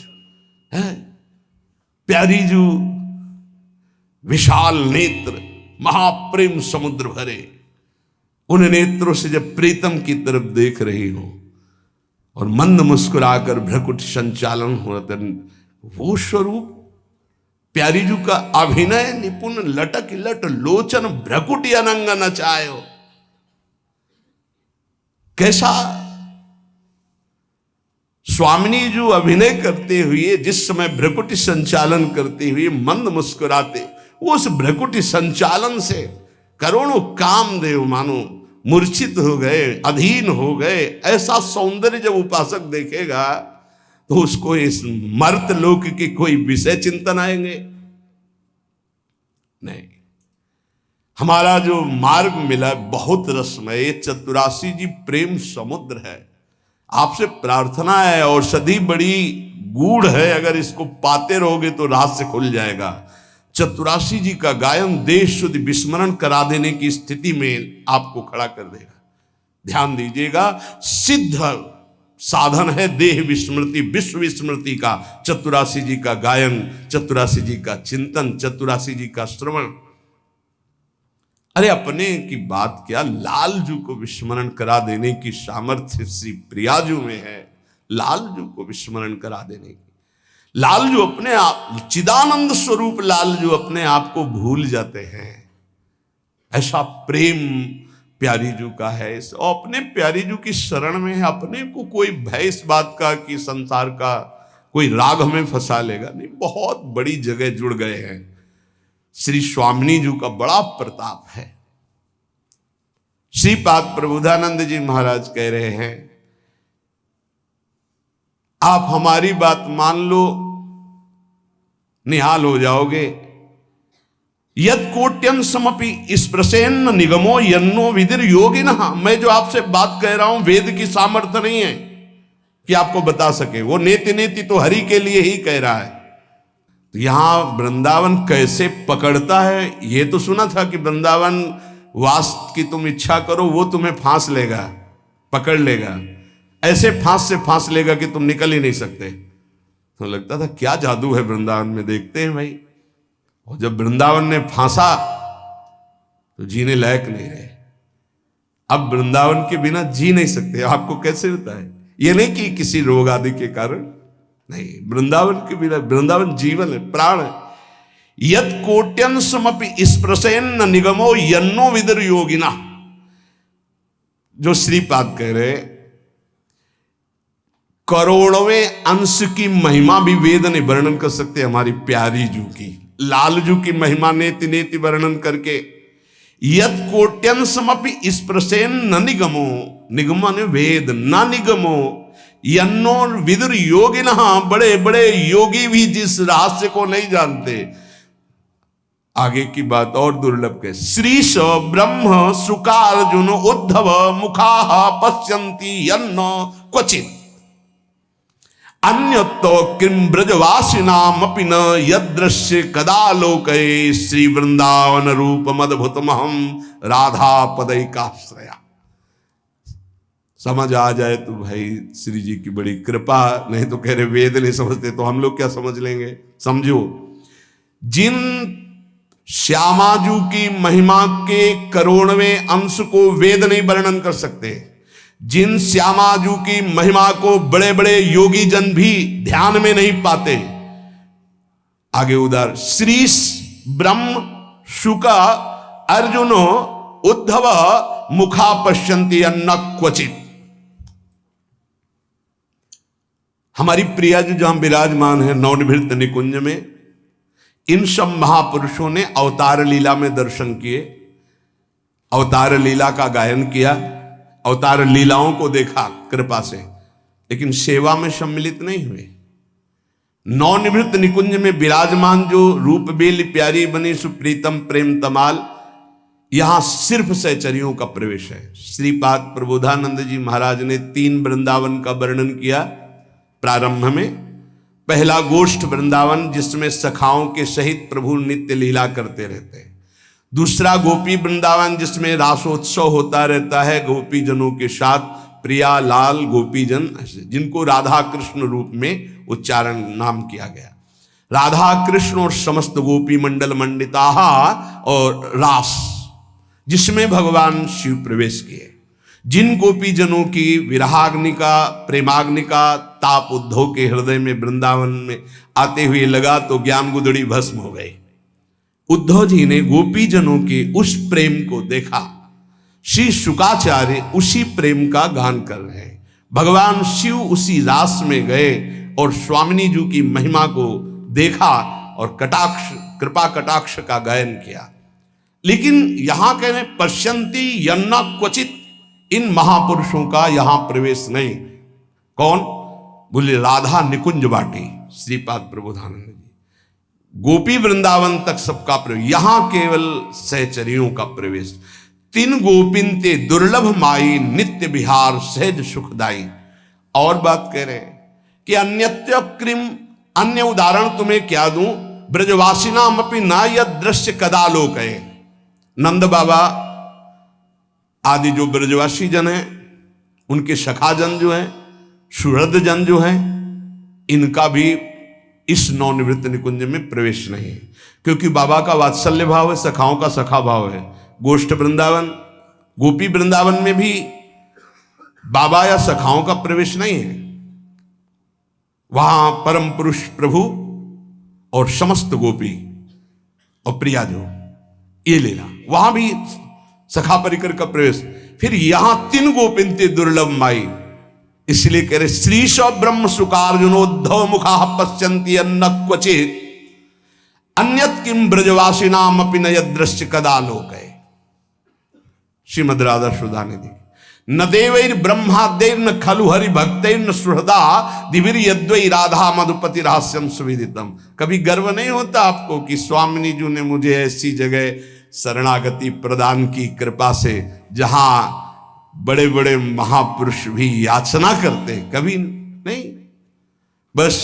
है। प्यारी जो विशाल नेत्र महाप्रेम समुद्र भरे, उन नेत्रों से जब प्रीतम की तरफ देख रही हो और मंद मुस्कुराकर भ्रकुट संचालन हो, वो स्वरूप प्यारी जू का अभिनय निपुण लटक लट लोचन भ्रकुटी अनंग नचायो। कैसा स्वामिनी जो अभिनय करते हुए जिस समय भ्रकुटी संचालन करते हुए मंद मुस्कुराते, वो उस भ्रकुटी संचालन से करोड़ों कामदेव मानो मूर्छित हो गए, अधीन हो गए। ऐसा सौंदर्य जब उपासक देखेगा तो उसको इस मर्त लोक के कोई विषय चिंतन आएंगे नहीं। हमारा जो मार्ग मिला बहुत रसमय, ये चतुरासी जी प्रेम समुद्र है। आपसे प्रार्थना है, औषधि बड़ी गूढ़ है, अगर इसको पाते रहोगे तो रहस्य खुल जाएगा। चतुरासी जी का गायन देश शुद्ध विस्मरण करा देने की स्थिति में आपको खड़ा कर देगा। ध्यान दीजिएगा, सिद्ध साधन है देह विस्मृति, विश्व विस्मृति का चतुरासी जी का गायन, चतुरासी जी का चिंतन, चतुरासी जी का श्रवण। अरे अपने की बात क्या, लालजू को विस्मरण करा देने की सामर्थ्य श्री प्रियाजू में है। लालजू को विस्मरण करा देने की, लालजू अपने आप चिदानंद स्वरूप लालजू अपने आप को भूल जाते हैं। ऐसा प्रेम प्यारी जू का है। और अपने प्यारी जू की शरण में है, अपने को कोई भय इस बात का कि संसार का कोई राग हमें फंसा लेगा नहीं। बहुत बड़ी जगह जुड़ गए हैं। श्री स्वामिनी जू का बड़ा प्रताप है। श्रीपाद प्रबोधानंद जी महाराज कह रहे हैं आप हमारी बात मान लो, निहाल हो जाओगे। यद कोट्यन समपि स्पृशेन्न निगमो यन्नो विदिर योगिनः। मैं जो आपसे बात कह रहा हूं वेद की सामर्थ्य नहीं है कि आपको बता सके, वो नेति नेति तो हरि के लिए ही कह रहा है। तो यहां वृंदावन कैसे पकड़ता है, ये तो सुना था कि वृंदावन वास की तुम इच्छा करो वो तुम्हें फांस लेगा, पकड़ लेगा, ऐसे फांस से फांस लेगा कि तुम निकल ही नहीं सकते। तो लगता था क्या जादू है वृंदावन में, देखते हैं भाई। और जब वृंदावन ने फांसा तो जीने लायक नहीं रहे। अब वृंदावन के बिना जी नहीं सकते। आपको कैसे होता है, ये नहीं कि किसी रोग आदि के कारण, नहीं, वृंदावन के बिना, वृंदावन जीवन है, प्राण है। यद कोट्यन समपि स्पृशेन्न निगमो यन्नो विदुर योगिना। जो श्रीपाद कह रहे, करोड़वें अंश की महिमा भी वेद ने वर्णन कर सकते। हमारी प्यारी जू की, लाल जू की महिमा नेति नेति वर्णन करके, यद कोट्यन समपि स्पृशेन न निगमो, निगमन वेद, न निगमो यन्नो विदुर योगिनः। बड़े बड़े योगी भी जिस रहस्य को नहीं जानते। आगे की बात और दुर्लभ के, श्रीश ब्रह्म सुकार्जुन उद्धव मुखा पश्यन्ति यन्न क्वचित् अन्यतो किम ब्रजवासिनामपि न यदृश्य कदा लोके श्री वृंदावन रूपमद्भुतमहं राधा पदैकाश्रया। समझ आ जाए तो भाई श्री जी की बड़ी कृपा, नहीं तो कह रहे वेद नहीं समझते तो हम लोग क्या समझ लेंगे। समझो, जिन श्यामाजू की महिमा के करोड़वें अंश को वेद नहीं वर्णन कर सकते, जिन श्यामाजू की महिमा को बड़े बड़े योगी जन भी ध्यान में नहीं पाते। आगे उधर श्रीश ब्रह्म शुका अर्जुनो उद्धव मुखा पश्यन्ति अन्न क्वचित। हमारी प्रिया जी जहां विराजमान है नवनिभृत निकुंज में, इन सब महापुरुषों ने अवतार लीला में दर्शन किए, अवतार लीला का गायन किया, अवतार लीलाओं को देखा कृपा से, लेकिन सेवा में सम्मिलित नहीं हुए। नवनिभृत निकुंज में विराजमान जो रूप बेली प्यारी बनी सुप्रीतम प्रेम तमाल, यहां सिर्फ सहचरियों का प्रवेश है। श्रीपाद प्रबोधानंद जी महाराज ने 3 वृंदावन का वर्णन किया प्रारंभ में। पहला गोष्ठ वृंदावन जिसमें सखाओं के सहित प्रभु नित्य लीला करते रहते हैं। दूसरा गोपी वृंदावन जिसमें रासोत्सव होता रहता है गोपी जनों के साथ, प्रिया लाल गोपी जन, जिनको राधा कृष्ण रूप में उच्चारण नाम किया गया। राधा कृष्ण और समस्त गोपी मंडल मंडिता और रास जिसमें भगवान शिव प्रवेश किए। जिन गोपी जनों की विरहाग्नि का प्रेमाग्नि का ताप उद्धव के हृदय में वृंदावन में आते हुए लगा तो ज्ञान गुदड़ी भस्म हो गई। उद्धव जी ने गोपी जनों के उस प्रेम को देखा। श्री शुकाचार्य उसी प्रेम का गान कर रहे हैं। भगवान शिव उसी रास में गए और स्वामिनी जी की महिमा को देखा और कटाक्ष कृपा कटाक्ष का गायन किया। लेकिन यहां कह रहे पश्यन्ति यन्ना क्वचित, इन महापुरुषों का यहां प्रवेश नहीं। कौन बोले? राधा निकुंज बाटी श्रीपाद प्रबोधानंद जी। गोपी वृंदावन तक सबका प्रवेश, यहां केवल सहचरियों का प्रवेश। 3 गोपिन ते दुर्लभ माई नित्य विहार सहज सुखदाई। और बात कह रहे कि अन्यत्य क्रिम, अन्य उदाहरण तुम्हें क्या दूं? ब्रजवासिनाम अपि न यद दृश्य कदा लोके। नंद बाबा आदि जो ब्रजवासी जन हैं, उनके सखा जन जो हैं, सुहृद जन जो हैं, इनका भी इस नवनिवृत्त निकुंज में प्रवेश नहीं है, क्योंकि बाबा का वात्सल्य भाव है, सखाओं का सखा भाव है। गोष्ठ वृंदावन गोपी वृंदावन में भी बाबा या सखाओं का प्रवेश नहीं है। वहां परम पुरुष प्रभु और समस्त गोपी और प्रिया जो ये लीला, वहां भी सखा परिकर का प्रवेश। फिर यहां 3 गोपिन ते दुर्लभ माई, इसलिए कह रहे श्रीश ब्रह्म सुकार्जुनोद्धव मुखा पश्यन्ति अन्न क्वचित अन्यत किम ब्रजवासिनाम अपि न यदृश्य कदा लोके। श्रीमद् राधा सुधा निधि। न देवैर ब्रह्मादेर न खलु हरि भक्तैर न सुहृदा दिविर यद्वै राधा मधुपति रहस्यम सुविदितम। कभी गर्व नहीं होता आपको कि स्वामिनी जी ने मुझे ऐसी जगह शरणागति प्रदान की कृपा से जहां बड़े बड़े महापुरुष भी याचना करते? कभी नहीं, बस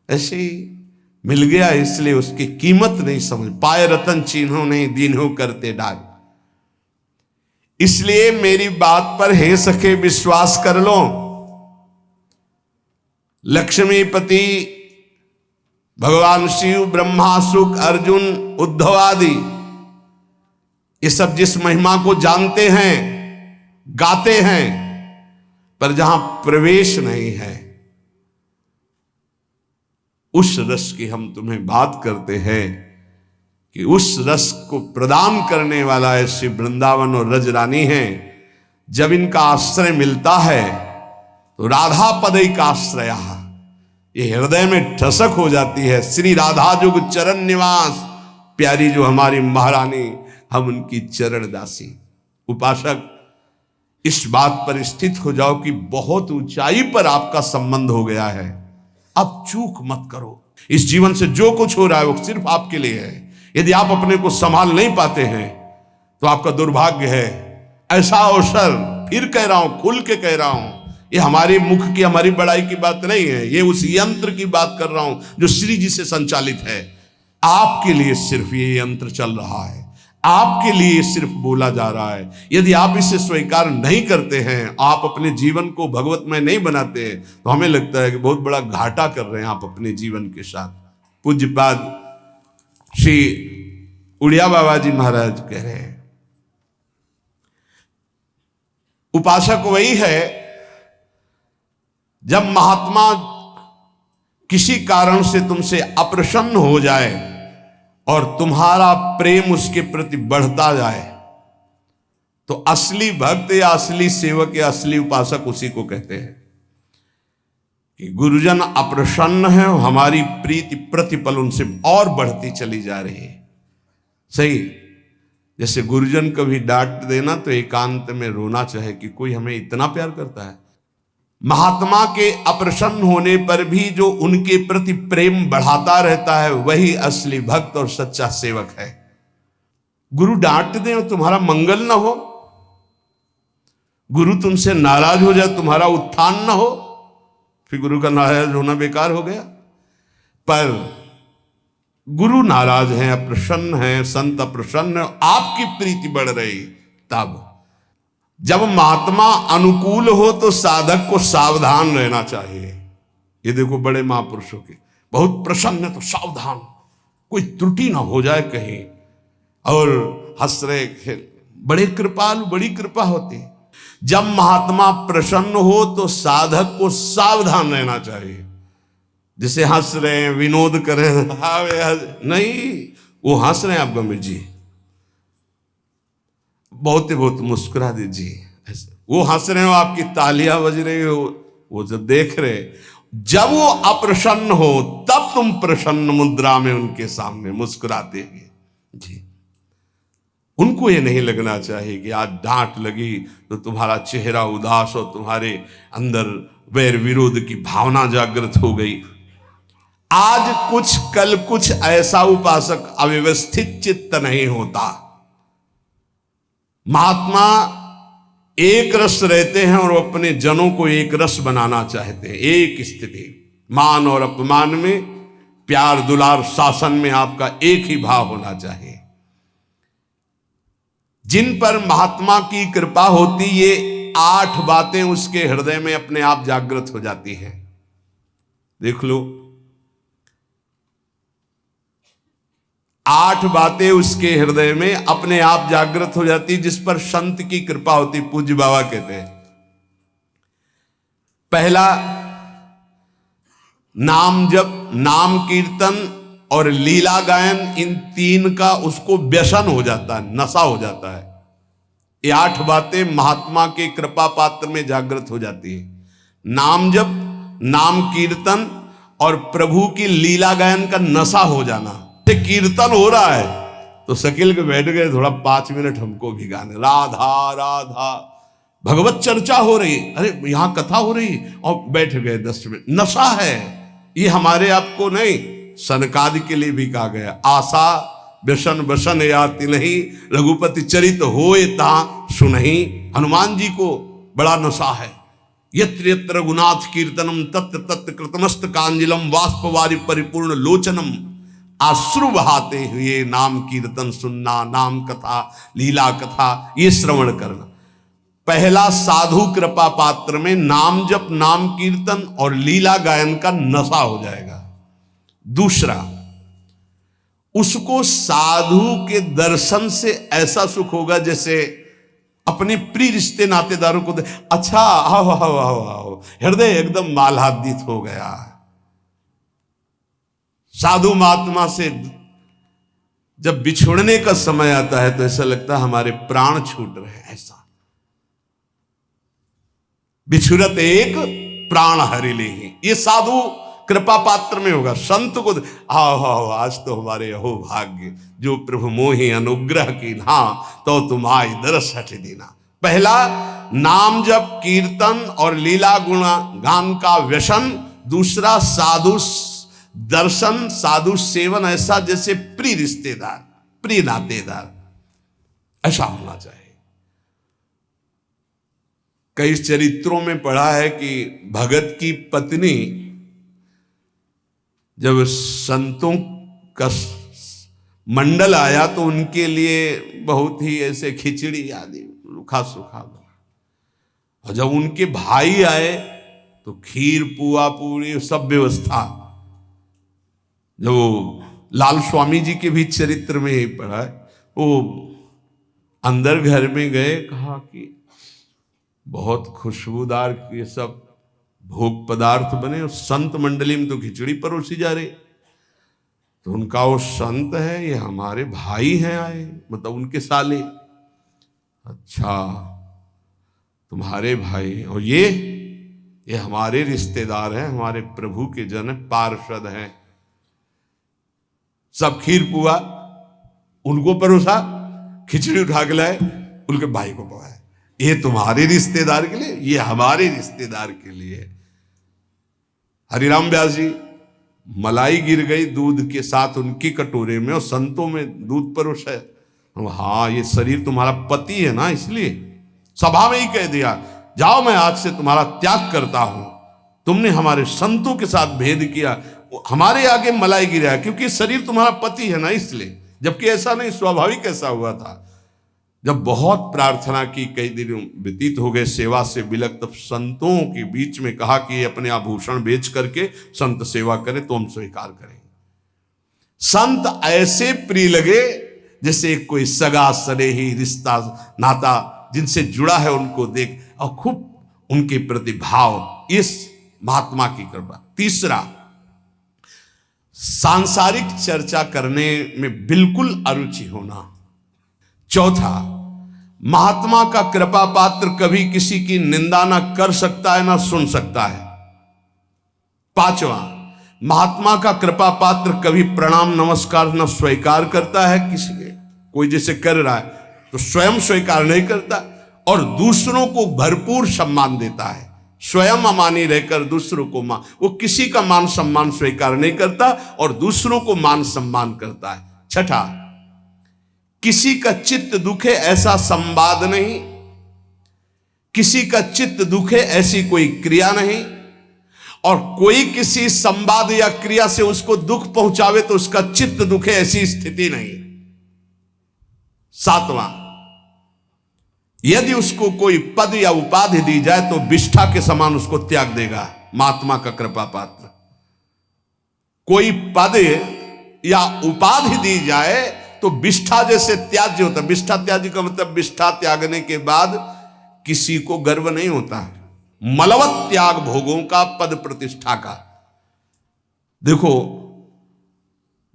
ऐसे ही मिल गया, इसलिए उसकी कीमत नहीं समझ पाए। रतन चिन्हों नहीं दीन्हों करते डाक। इसलिए मेरी बात पर हे सखे विश्वास कर लो। लक्ष्मीपति, भगवान शिव, ब्रह्मा, शुक, अर्जुन, उद्धव आदि ये सब जिस महिमा को जानते हैं, गाते हैं, पर जहां प्रवेश नहीं है, उस रस की हम तुम्हें बात करते हैं कि उस रस को प्रदान करने वाला ऐसे वृंदावन और रजरानी है। जब इनका आश्रय मिलता है तो राधा पदई का आश्रय ये हृदय में ठसक हो जाती है। श्री राधा जुग चरण निवास, प्यारी जो हमारी महारानी, हम उनकी चरण दासी। उपासक, इस बात पर स्थित हो जाओ कि बहुत ऊंचाई पर आपका संबंध हो गया है। अब चूक मत करो। इस जीवन से जो कुछ हो रहा है वो सिर्फ आपके लिए है। यदि आप अपने को संभाल नहीं पाते हैं तो आपका दुर्भाग्य है। ऐसा अवसर, फिर कह रहा हूं, खुल के कह रहा हूं, ये हमारे मुख की, हमारी बड़ाई की बात नहीं है, ये उस यंत्र की बात कर रहा हूं जो श्री जी से संचालित है। आपके लिए सिर्फ ये यंत्र चल रहा है, आपके लिए सिर्फ बोला जा रहा है। यदि आप इसे स्वीकार नहीं करते हैं, आप अपने जीवन को भगवतमय नहीं बनाते हैं, तो हमें लगता है कि बहुत बड़ा घाटा कर रहे हैं आप अपने जीवन के साथ। पूज्यपाद श्री उड़िया बाबा जी महाराज कह रहे हैं, उपासक वही है जब महात्मा किसी कारण से तुमसे अप्रसन्न हो जाए और तुम्हारा प्रेम उसके प्रति बढ़ता जाए, तो असली भक्त या असली सेवक या असली उपासक उसी को कहते हैं कि गुरुजन अप्रसन्न है, हमारी प्रीति प्रतिपल उनसे और बढ़ती चली जा रही है। सही, जैसे गुरुजन कभी डांट देना तो एकांत में रोना चाहे कि कोई हमें इतना प्यार करता है। महात्मा के अप्रसन्न होने पर भी जो उनके प्रति प्रेम बढ़ाता रहता है, वही असली भक्त और सच्चा सेवक है। गुरु डांट दे और तुम्हारा मंगल ना हो, गुरु तुमसे नाराज हो जाए, तुम्हारा उत्थान ना हो, फिर गुरु का नाराज होना बेकार हो गया। पर गुरु नाराज हैं, अप्रसन्न हैं, संत अप्रसन्न है, आपकी प्रीति बढ़ रही, तब जब महात्मा अनुकूल हो तो साधक को सावधान रहना चाहिए। ये देखो बड़े महापुरुषों के, बहुत प्रसन्न है तो सावधान, कोई त्रुटि ना हो जाए कहीं, और हंस रहे, बड़े कृपालु, बड़ी कृपा होती है। जब महात्मा प्रसन्न हो तो साधक को सावधान रहना चाहिए। जिसे हंस रहे हैं, विनोद कर रहे हैं, नहीं, वो हंस रहे हैं, आप गंभीर जी बहुत मुस्कुरा दीजिए। वो हंस रहे हो, आपकी तालियां बज रही हो, वो जब देख रहे, जब वो अप्रसन्न हो तब तुम प्रसन्न मुद्रा में उनके सामने मुस्कुराते हैं जी। उनको ये नहीं लगना चाहिए कि आज डांट लगी तो तुम्हारा चेहरा उदास और तुम्हारे अंदर वैर विरोध की भावना जागृत हो गई। आज कुछ कल कुछ, ऐसा उपासक अव्यवस्थित चित्त नहीं होता। महात्मा एक रस रहते हैं और अपने जनों को एक रस बनाना चाहते हैं। एक स्थिति, मान और अपमान में, प्यार दुलार शासन में आपका एक ही भाव होना चाहिए। जिन पर महात्मा की कृपा होती, ये 8 बातें उसके हृदय में अपने आप जागृत हो जाती हैं। देख लो, 8 बातें उसके हृदय में अपने आप जागृत हो जाती, जिस पर संत की कृपा होती। पूज्य बाबा कहते हैं, पहला नाम जप, नाम कीर्तन और लीला गायन, इन 3 का उसको व्यसन हो जाता है, नशा हो जाता है। ये 8 बातें महात्मा के कृपा पात्र में जागृत हो जाती है। नाम जप, नाम कीर्तन और प्रभु की लीला गायन का नशा हो जाना। कीर्तन हो रहा है तो शकील के बैठ गए, थोड़ा 5 मिनट हमको भी गाने, राधा राधा भगवत चर्चा हो रही, अरे यहां कथा हो रही और बैठ गए 10 मिनट। नशा है ये, हमारे आपको नहीं, सनकादि के लिए भी कहा गया, आशा व्यसन बसन याति नहीं, रघुपति चरित होए ता सुनहि। हनुमान जी को बड़ा नशा है। यत्र यत्र रघुनाथ कीर्तनम तत्र तत्र कृतमस्त कांजलम वाष्पवारि परिपूर्ण लोचनम। आश्रु बहाते हुए नाम कीर्तन सुनना, नाम कथा लीला कथा ये श्रवण करना। पहला साधु कृपा पात्र में नाम जप, नाम कीर्तन और लीला गायन का नशा हो जाएगा। दूसरा, उसको साधु के दर्शन से ऐसा सुख होगा जैसे अपने प्रिय रिश्ते नातेदारों को अच्छा आओ आओ आओ आओ, हृदय एकदम मालादित हो गया। साधु महात्मा से जब बिछुड़ने का समय आता है तो ऐसा लगता है हमारे प्राण छूट रहे हैं। ऐसा बिछुरत एक प्राण हरि ले, ये साधु कृपा पात्र में होगा। संत को आओ आओ आज तो हमारे अहो भाग्य, जो प्रभु मोहि अनुग्रह की ना, तो तुम आए दरस हट देना। पहला नाम जप कीर्तन और लीला गुण गान का व्यसन। दूसरा साधु दर्शन, साधु सेवन, ऐसा जैसे प्रिय रिश्तेदार, प्रिय नातेदार, ऐसा होना चाहिए। कई चरित्रों में पढ़ा है कि भगत की पत्नी जब संतों का मंडल आया तो उनके लिए बहुत ही ऐसे खिचड़ी आदि रूखा सूखा बना, और जब उनके भाई आए तो खीर पुआ पूरी सब व्यवस्था। जो लाल स्वामी जी के भी चरित्र में ही पढ़ा है, वो अंदर घर में गए, कहा कि बहुत खुशबूदार ये सब भोग पदार्थ बने, और संत मंडली में तो खिचड़ी परोसी जा रही। तो उनका वो संत है, ये हमारे भाई हैं आए, मतलब उनके साले। अच्छा तुम्हारे भाई, और ये हमारे रिश्तेदार हैं, हमारे प्रभु के जन पार्षद हैं। सब खीर पुआ उनको परोसा, खिचड़ी उठा के लाए उनके भाई को पकाया। ये तुम्हारे रिश्तेदार के लिए, ये हमारे रिश्तेदार के लिए। हरिराम व्यास जी, मलाई गिर गई दूध के साथ उनकी कटोरे में, और संतों में दूध परोसा है। हाँ ये शरीर तुम्हारा पति है ना, इसलिए सभा में ही कह दिया, जाओ मैं आज से तुम्हारा त्याग करता हूं। तुमने हमारे संतों के साथ भेद किया, हमारे आगे मलाई गिरा, क्योंकि शरीर तुम्हारा पति है ना, इसलिए। जबकि ऐसा नहीं, स्वाभाविक ऐसा हुआ था। जब बहुत प्रार्थना की, कई दिन व्यतीत हो गए सेवा से बिलक, तब संतों के बीच में कहा कि अपने आभूषण बेच करके संत सेवा करें तो हम स्वीकार करेंगे। संत ऐसे प्रिय लगे जैसे कोई सगा सनेही रिश्ता नाता जिनसे जुड़ा है, उनको देख और खूब उनके प्रति भाव, इस महात्मा की कृपा। तीसरा, सांसारिक चर्चा करने में बिल्कुल अरुचि होना। चौथा, महात्मा का कृपा पात्र कभी किसी की निंदा ना कर सकता है ना सुन सकता है। पांचवा, महात्मा का कृपा पात्र कभी प्रणाम नमस्कार न स्वीकार करता है किसी के, कोई जैसे कर रहा है तो स्वयं स्वीकार नहीं करता, और दूसरों को भरपूर सम्मान देता है। स्वयं अमानी रहकर दूसरों को मान, वो किसी का मान सम्मान स्वीकार नहीं करता और दूसरों को मान सम्मान करता है। छठा, किसी का चित्त दुखे ऐसा संवाद नहीं, किसी का चित्त दुखे ऐसी कोई क्रिया नहीं, और कोई किसी संवाद या क्रिया से उसको दुख पहुंचावे तो उसका चित्त दुखे ऐसी स्थिति नहीं। सातवां, यदि उसको कोई पद या उपाधि दी जाए तो विष्ठा के समान उसको त्याग देगा। महात्मा का कृपा पात्र, कोई पद या उपाधि दी जाए तो विष्ठा जैसे त्याज्य होता है। विष्ठा त्याज्य का मतलब विष्ठा त्यागने के बाद किसी को गर्व नहीं होता। मलवत त्याग भोगों का, पद प्रतिष्ठा का। देखो,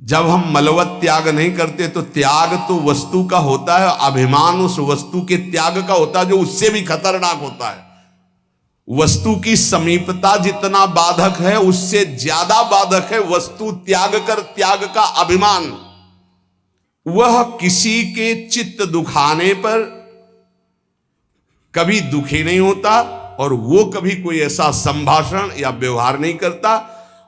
जब हम मलवत त्याग नहीं करते तो त्याग तो वस्तु का होता है, अभिमान उस वस्तु के त्याग का होता है जो उससे भी खतरनाक होता है। वस्तु की समीपता जितना बाधक है उससे ज्यादा बाधक है वस्तु त्याग कर त्याग का अभिमान। वह किसी के चित्त दुखाने पर, कभी दुखी नहीं होता और वो कभी कोई ऐसा संभाषण या व्यवहार नहीं करता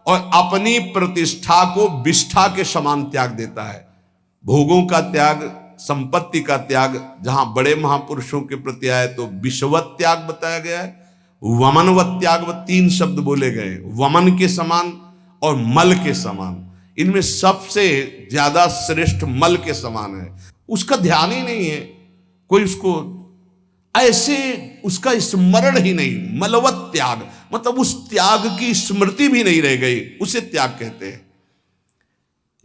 और अपनी प्रतिष्ठा को विष्ठा के समान त्याग देता है। भोगों का त्याग, संपत्ति का त्याग, जहां बड़े महापुरुषों के प्रति आए तो विषवत त्याग बताया गया है, वमनवत त्याग, 3 शब्द बोले गए, वमन के समान और मल के समान। इनमें सबसे ज्यादा श्रेष्ठ मल के समान है। उसका ध्यान ही नहीं है, कोई उसको ऐसे उसका स्मरण ही नहीं। मलवत त्याग मतलब उस त्याग की स्मृति भी नहीं रह गई, उसे त्याग कहते हैं।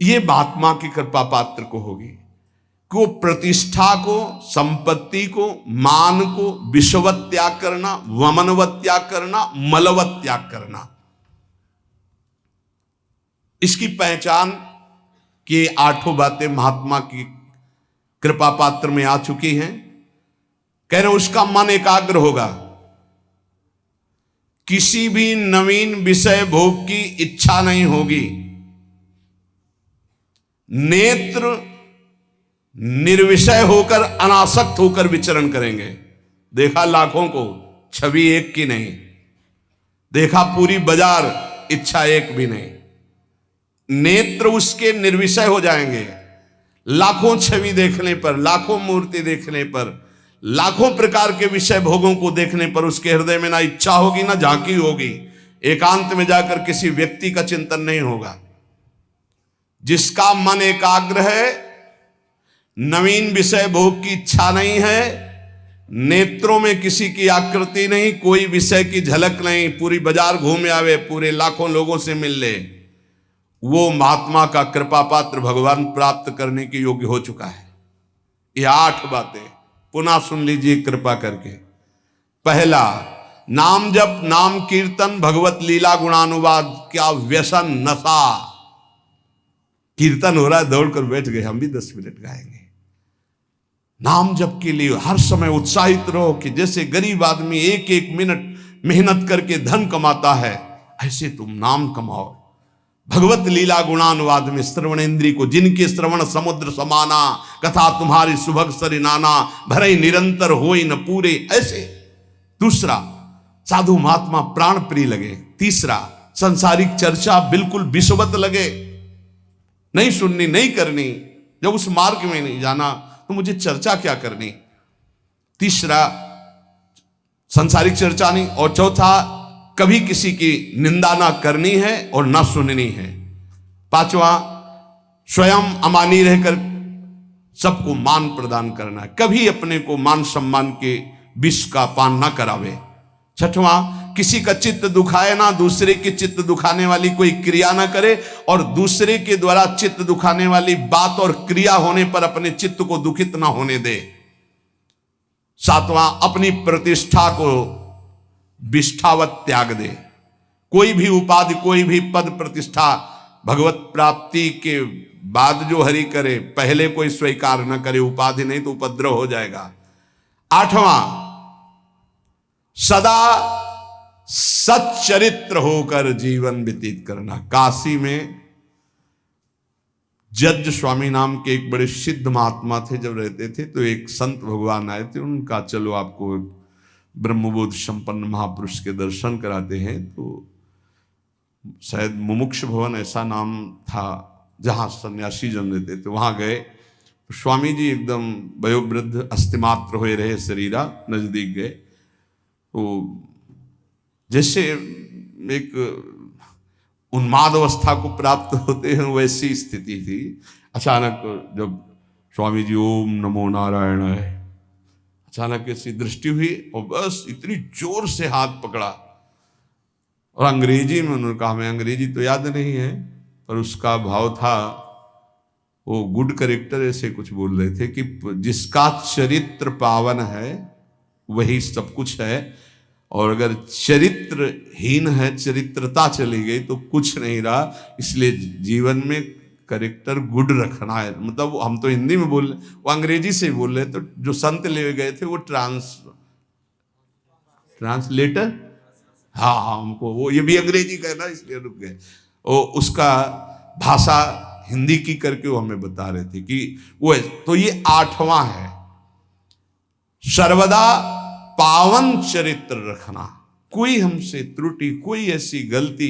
ये महात्मा की कृपा पात्र को होगी कि वो प्रतिष्ठा को, संपत्ति को, मान को विषवत त्याग करना, वमनवत त्याग करना, मलवत त्याग करना। इसकी पहचान कि 8 बातें महात्मा की कृपा पात्र में आ चुकी हैं। कह रहे उसका मन एकाग्र होगा, किसी भी नवीन विषय भोग की इच्छा नहीं होगी, नेत्र निर्विषय होकर अनासक्त होकर विचरण करेंगे। देखा लाखों को, छवि एक की नहीं, देखा पूरी बाजार, इच्छा एक भी नहीं। नेत्र उसके निर्विषय हो जाएंगे। लाखों छवि देखने पर, लाखों मूर्ति देखने पर, लाखों प्रकार के विषय भोगों को देखने पर उसके हृदय में ना इच्छा होगी ना झांकी होगी। एकांत में जाकर किसी व्यक्ति का चिंतन नहीं होगा। जिसका मन एकाग्र है, नवीन विषय भोग की इच्छा नहीं है, नेत्रों में किसी की आकृति नहीं, कोई विषय की झलक नहीं, पूरी बाजार घूम आवे, पूरे लाखों लोगों से मिल ले, वो महात्मा का कृपा पात्र भगवान प्राप्त करने के योग्य हो चुका है। ये 8 बातें पुनः सुन लीजिए कृपा करके। पहला, नाम जप, नाम कीर्तन, भगवत लीला गुणानुवाद। क्या व्यसन, नशा। कीर्तन हो रहा है, दौड़कर बैठ गए, हम भी 10 मिनट गाएंगे। नाम जप के लिए हर समय उत्साहित रहो कि जैसे गरीब आदमी 1-1 मिनट मेहनत करके धन कमाता है, ऐसे तुम नाम कमाओ। भगवत लीला गुणानुवाद में श्रवणेन्द्रिय को, जिनके श्रवण समुद्र समाना, कथा तुम्हारी सुभग सरि नाना, भरे निरंतर होई न पूरे, ऐसे। दूसरा, साधु महात्मा प्राण प्रिय लगे। तीसरा, संसारिक चर्चा बिल्कुल विषवत लगे, नहीं सुननी, नहीं करनी। जब उस मार्ग में नहीं जाना तो मुझे चर्चा क्या करनी। तीसरा, संसारिक चर्चा नहीं। और चौथा, कभी किसी की निंदा ना करनी है और ना सुननी है। 5वां, स्वयं अमानी रहकर सबको मान प्रदान करना है, कभी अपने को मान सम्मान के विष का पान ना करावे। 6वां, किसी का चित्त दुखाए ना, दूसरे के चित्त दुखाने वाली कोई क्रिया ना करे और दूसरे के द्वारा चित्त दुखाने वाली बात और क्रिया होने पर अपने चित्त को दुखित ना होने दे। 7वां, अपनी प्रतिष्ठा को विष्ठावत त्याग दे। कोई भी उपाधि, कोई भी पद प्रतिष्ठा भगवत प्राप्ति के बाद जो हरि करे, पहले कोई स्वीकार न करे। उपाधि नहीं तो उपद्रव हो जाएगा। 8वां, सदा सच्चरित्र होकर जीवन व्यतीत करना। काशी में जज स्वामी नाम के एक बड़े सिद्ध महात्मा थे, जब रहते थे तो एक संत भगवान आए थे, उनका चलो आपको ब्रह्मबोध संपन्न महापुरुष के दर्शन कराते हैं। तो शायद मुमुक्ष भवन ऐसा नाम था जहाँ सन्यासी जन रहते थे, वहाँ गए। तो स्वामी जी एकदम वयोवृद्ध, अस्थिमात्र हुए रहे शरीरा, नजदीक गए तो जैसे एक उन्माद अवस्था को प्राप्त होते हैं वैसी स्थिति थी। अचानक जब स्वामी जी ओम नमो नारायण है, अचानक ऐसी दृष्टि हुई और बस इतनी जोर से हाथ पकड़ा और अंग्रेजी में उन्होंने कहा, हमें अंग्रेजी तो याद नहीं है पर उसका भाव था, वो गुड करेक्टर ऐसे कुछ बोल रहे थे कि जिसका चरित्र पावन है वही सब कुछ है, और अगर चरित्रहीन है, चरित्रता चली गई तो कुछ नहीं रहा। इसलिए जीवन में करेक्टर गुड रखना है। मतलब हम तो हिंदी में बोल रहे, वो अंग्रेजी से बोल रहे, तो जो संत ले गए थे वो ट्रांसलेटर, हाँ हमको वो ये भी अंग्रेजी कहना, इसलिए रुक गए। वो उसका भाषा हिंदी की करके वो हमें बता रहे थे कि वो है। तो ये 8वां है, सर्वदा पावन चरित्र रखना। कोई हमसे त्रुटि, कोई ऐसी गलती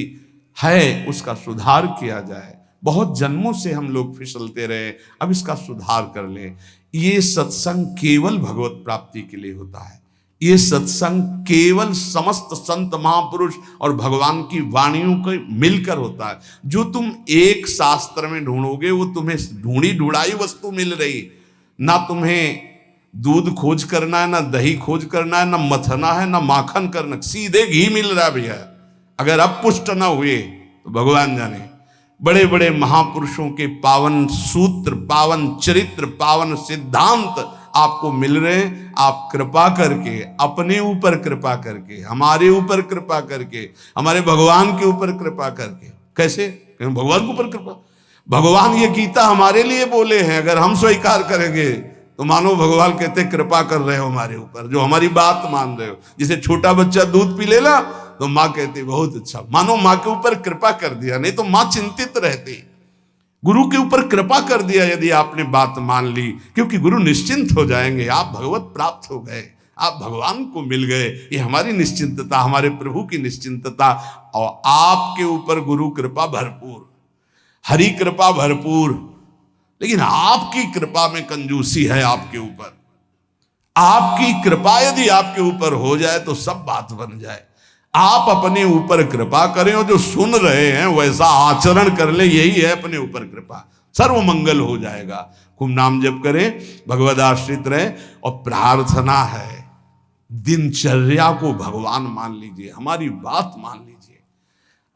है उसका सुधार किया जाए। बहुत जन्मों से हम लोग फिसलते रहे, अब इसका सुधार कर लें। ये सत्संग केवल भगवत प्राप्ति के लिए होता है। ये सत्संग केवल समस्त संत महापुरुष और भगवान की वाणियों को मिलकर होता है। जो तुम एक शास्त्र में ढूंढोगे वो तुम्हें ढूंढी ढूंढाई वस्तु मिल रही। ना तुम्हें दूध खोज करना है, ना दही खोज करना है, ना मथना है, ना माखन करना, सीधे घी मिल रहा है भैया। अगर अब पुष्ट ना हुए तो भगवान जाने। बड़े बड़े महापुरुषों के पावन सूत्र, पावन चरित्र, पावन सिद्धांत आपको मिल रहे हैं। आप कृपा करके, अपने ऊपर कृपा करके, हमारे ऊपर कृपा करके, हमारे भगवान के ऊपर कृपा करके। कैसे? भगवान के ऊपर कृपा। भगवान ये गीता हमारे लिए बोले हैं, अगर हम स्वीकार करेंगे तो मानो भगवान कहते कृपा कर रहे हो हमारे ऊपर, जो हमारी बात मान रहे हो। जैसे छोटा बच्चा दूध पी लेना तो माँ कहती बहुत अच्छा, मानो माँ के ऊपर कृपा कर दिया, नहीं तो माँ चिंतित रहती। गुरु के ऊपर कृपा कर दिया यदि आपने बात मान ली, क्योंकि गुरु निश्चिंत हो जाएंगे। आप भगवत प्राप्त हो गए, आप भगवान को मिल गए। ये हमारी निश्चिंतता, हमारे प्रभु की निश्चिंतता। और आपके ऊपर गुरु कृपा भरपूर, हरि कृपा भरपूर, लेकिन आपकी कृपा में कंजूसी है आपके ऊपर। आपकी कृपा यदि आपके ऊपर हो जाए तो सब बात बन जाए। आप अपने ऊपर कृपा करें और जो सुन रहे हैं वैसा आचरण कर ले, यही है अपने ऊपर कृपा। सर्व मंगल हो जाएगा। खूब नाम जप करें, भगवद आश्रित रहे। और प्रार्थना है, दिनचर्या को भगवान मान लीजिए, हमारी बात मान लीजिए,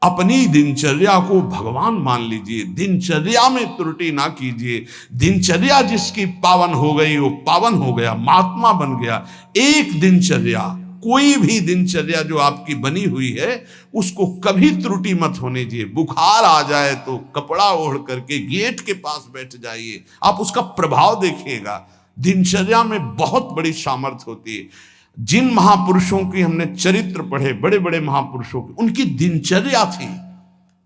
अपनी दिनचर्या को भगवान मान लीजिए। दिनचर्या में त्रुटि ना कीजिए। दिनचर्या जिसकी पावन हो गई वो पावन हो गया, महात्मा बन गया। एक दिनचर्या, कोई भी दिनचर्या जो आपकी बनी हुई है उसको कभी त्रुटि मत होने दीजिए। बुखार आ जाए तो कपड़ा ओढ़ करके गेट के पास बैठ जाइए, आप उसका प्रभाव देखिएगा। दिनचर्या में बहुत बड़ी सामर्थ्य होती है। जिन महापुरुषों की हमने चरित्र पढ़े, बड़े बड़े महापुरुषों की, उनकी दिनचर्या थी,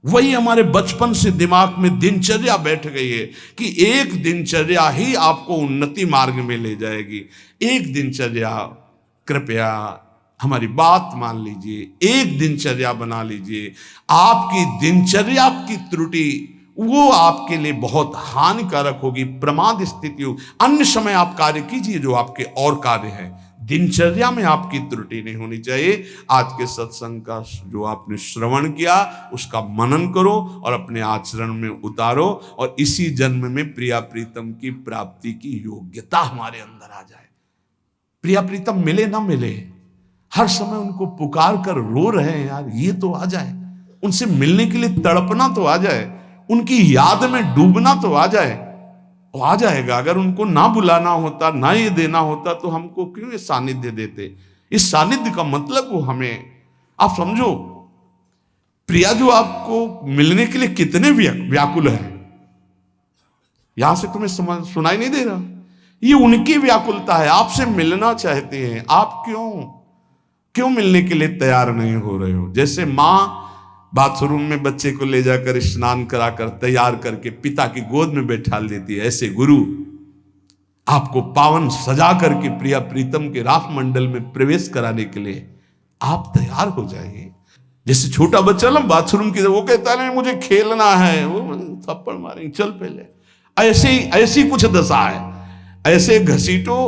वही हमारे बचपन से दिमाग में दिनचर्या बैठ गई है कि एक दिनचर्या ही आपको उन्नति मार्ग में ले जाएगी। एक दिनचर्या, कृपया हमारी बात मान लीजिए, एक दिनचर्या बना लीजिए। आपकी दिनचर्या की त्रुटि वो आपके लिए बहुत हानिकारक होगी, प्रमाद स्थिति होगी। अन्य समय आप कार्य कीजिए जो आपके और कार्य हैं, दिनचर्या में आपकी त्रुटि नहीं होनी चाहिए। आज के सत्संग का जो आपने श्रवण किया उसका मनन करो और अपने आचरण में उतारो, और इसी जन्म में प्रिया प्रीतम की प्राप्ति की योग्यता हमारे अंदर आ जाए। प्रिया प्रीतम मिले ना मिले, हर समय उनको पुकार कर रो रहे हैं, यार ये तो आ जाए। उनसे मिलने के लिए तड़पना तो आ जाए, उनकी याद में डूबना तो आ जाए। वो आ जाएगा। अगर उनको ना बुलाना होता, ना ये देना होता तो हमको क्यों ये सानिध्य देते। इस सानिध्य का मतलब वो हमें, आप समझो, प्रिया जो आपको मिलने के लिए कितने व्याकुल है, यहां से तुम्हें सुनाई नहीं दे रहा। ये उनकी व्याकुलता है, आपसे मिलना चाहते हैं। आप क्यों मिलने के लिए तैयार नहीं हो रहे हो। जैसे माँ बाथरूम में बच्चे को ले जाकर स्नान कराकर तैयार करके पिता की गोद में बैठा देती है, ऐसे गुरु आपको पावन सजा करके प्रिया प्रीतम के राख मंडल में प्रवेश कराने के लिए आप तैयार हो जाइए। जैसे छोटा बच्चा ना बाथरूम की, वो कहता है मुझे खेलना है, वो थप्पड़ मारेंगे, चल पहले। ऐसी कुछ दशा है। ऐसे घसीटो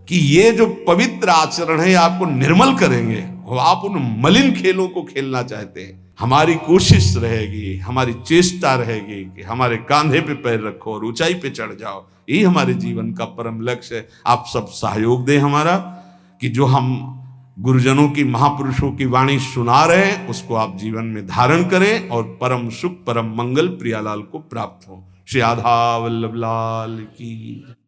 कि ये जो पवित्र आचरण है आपको निर्मल करेंगे। आप उन मलिन खेलों को खेलना चाहते हैं। हमारी कोशिश रहेगी, हमारी चेष्टा रहेगी कि हमारे कांधे पे पैर रखो और ऊंचाई पे चढ़ जाओ। यही हमारे जीवन का परम लक्ष्य है। आप सब सहयोग दें हमारा, कि जो हम गुरुजनों की, महापुरुषों की वाणी सुना रहे हैं उसको आप जीवन में धारण करें और परम सुख, परम मंगल प्रियालाल को प्राप्त हो। श्री राधा वल्लभ लाल की।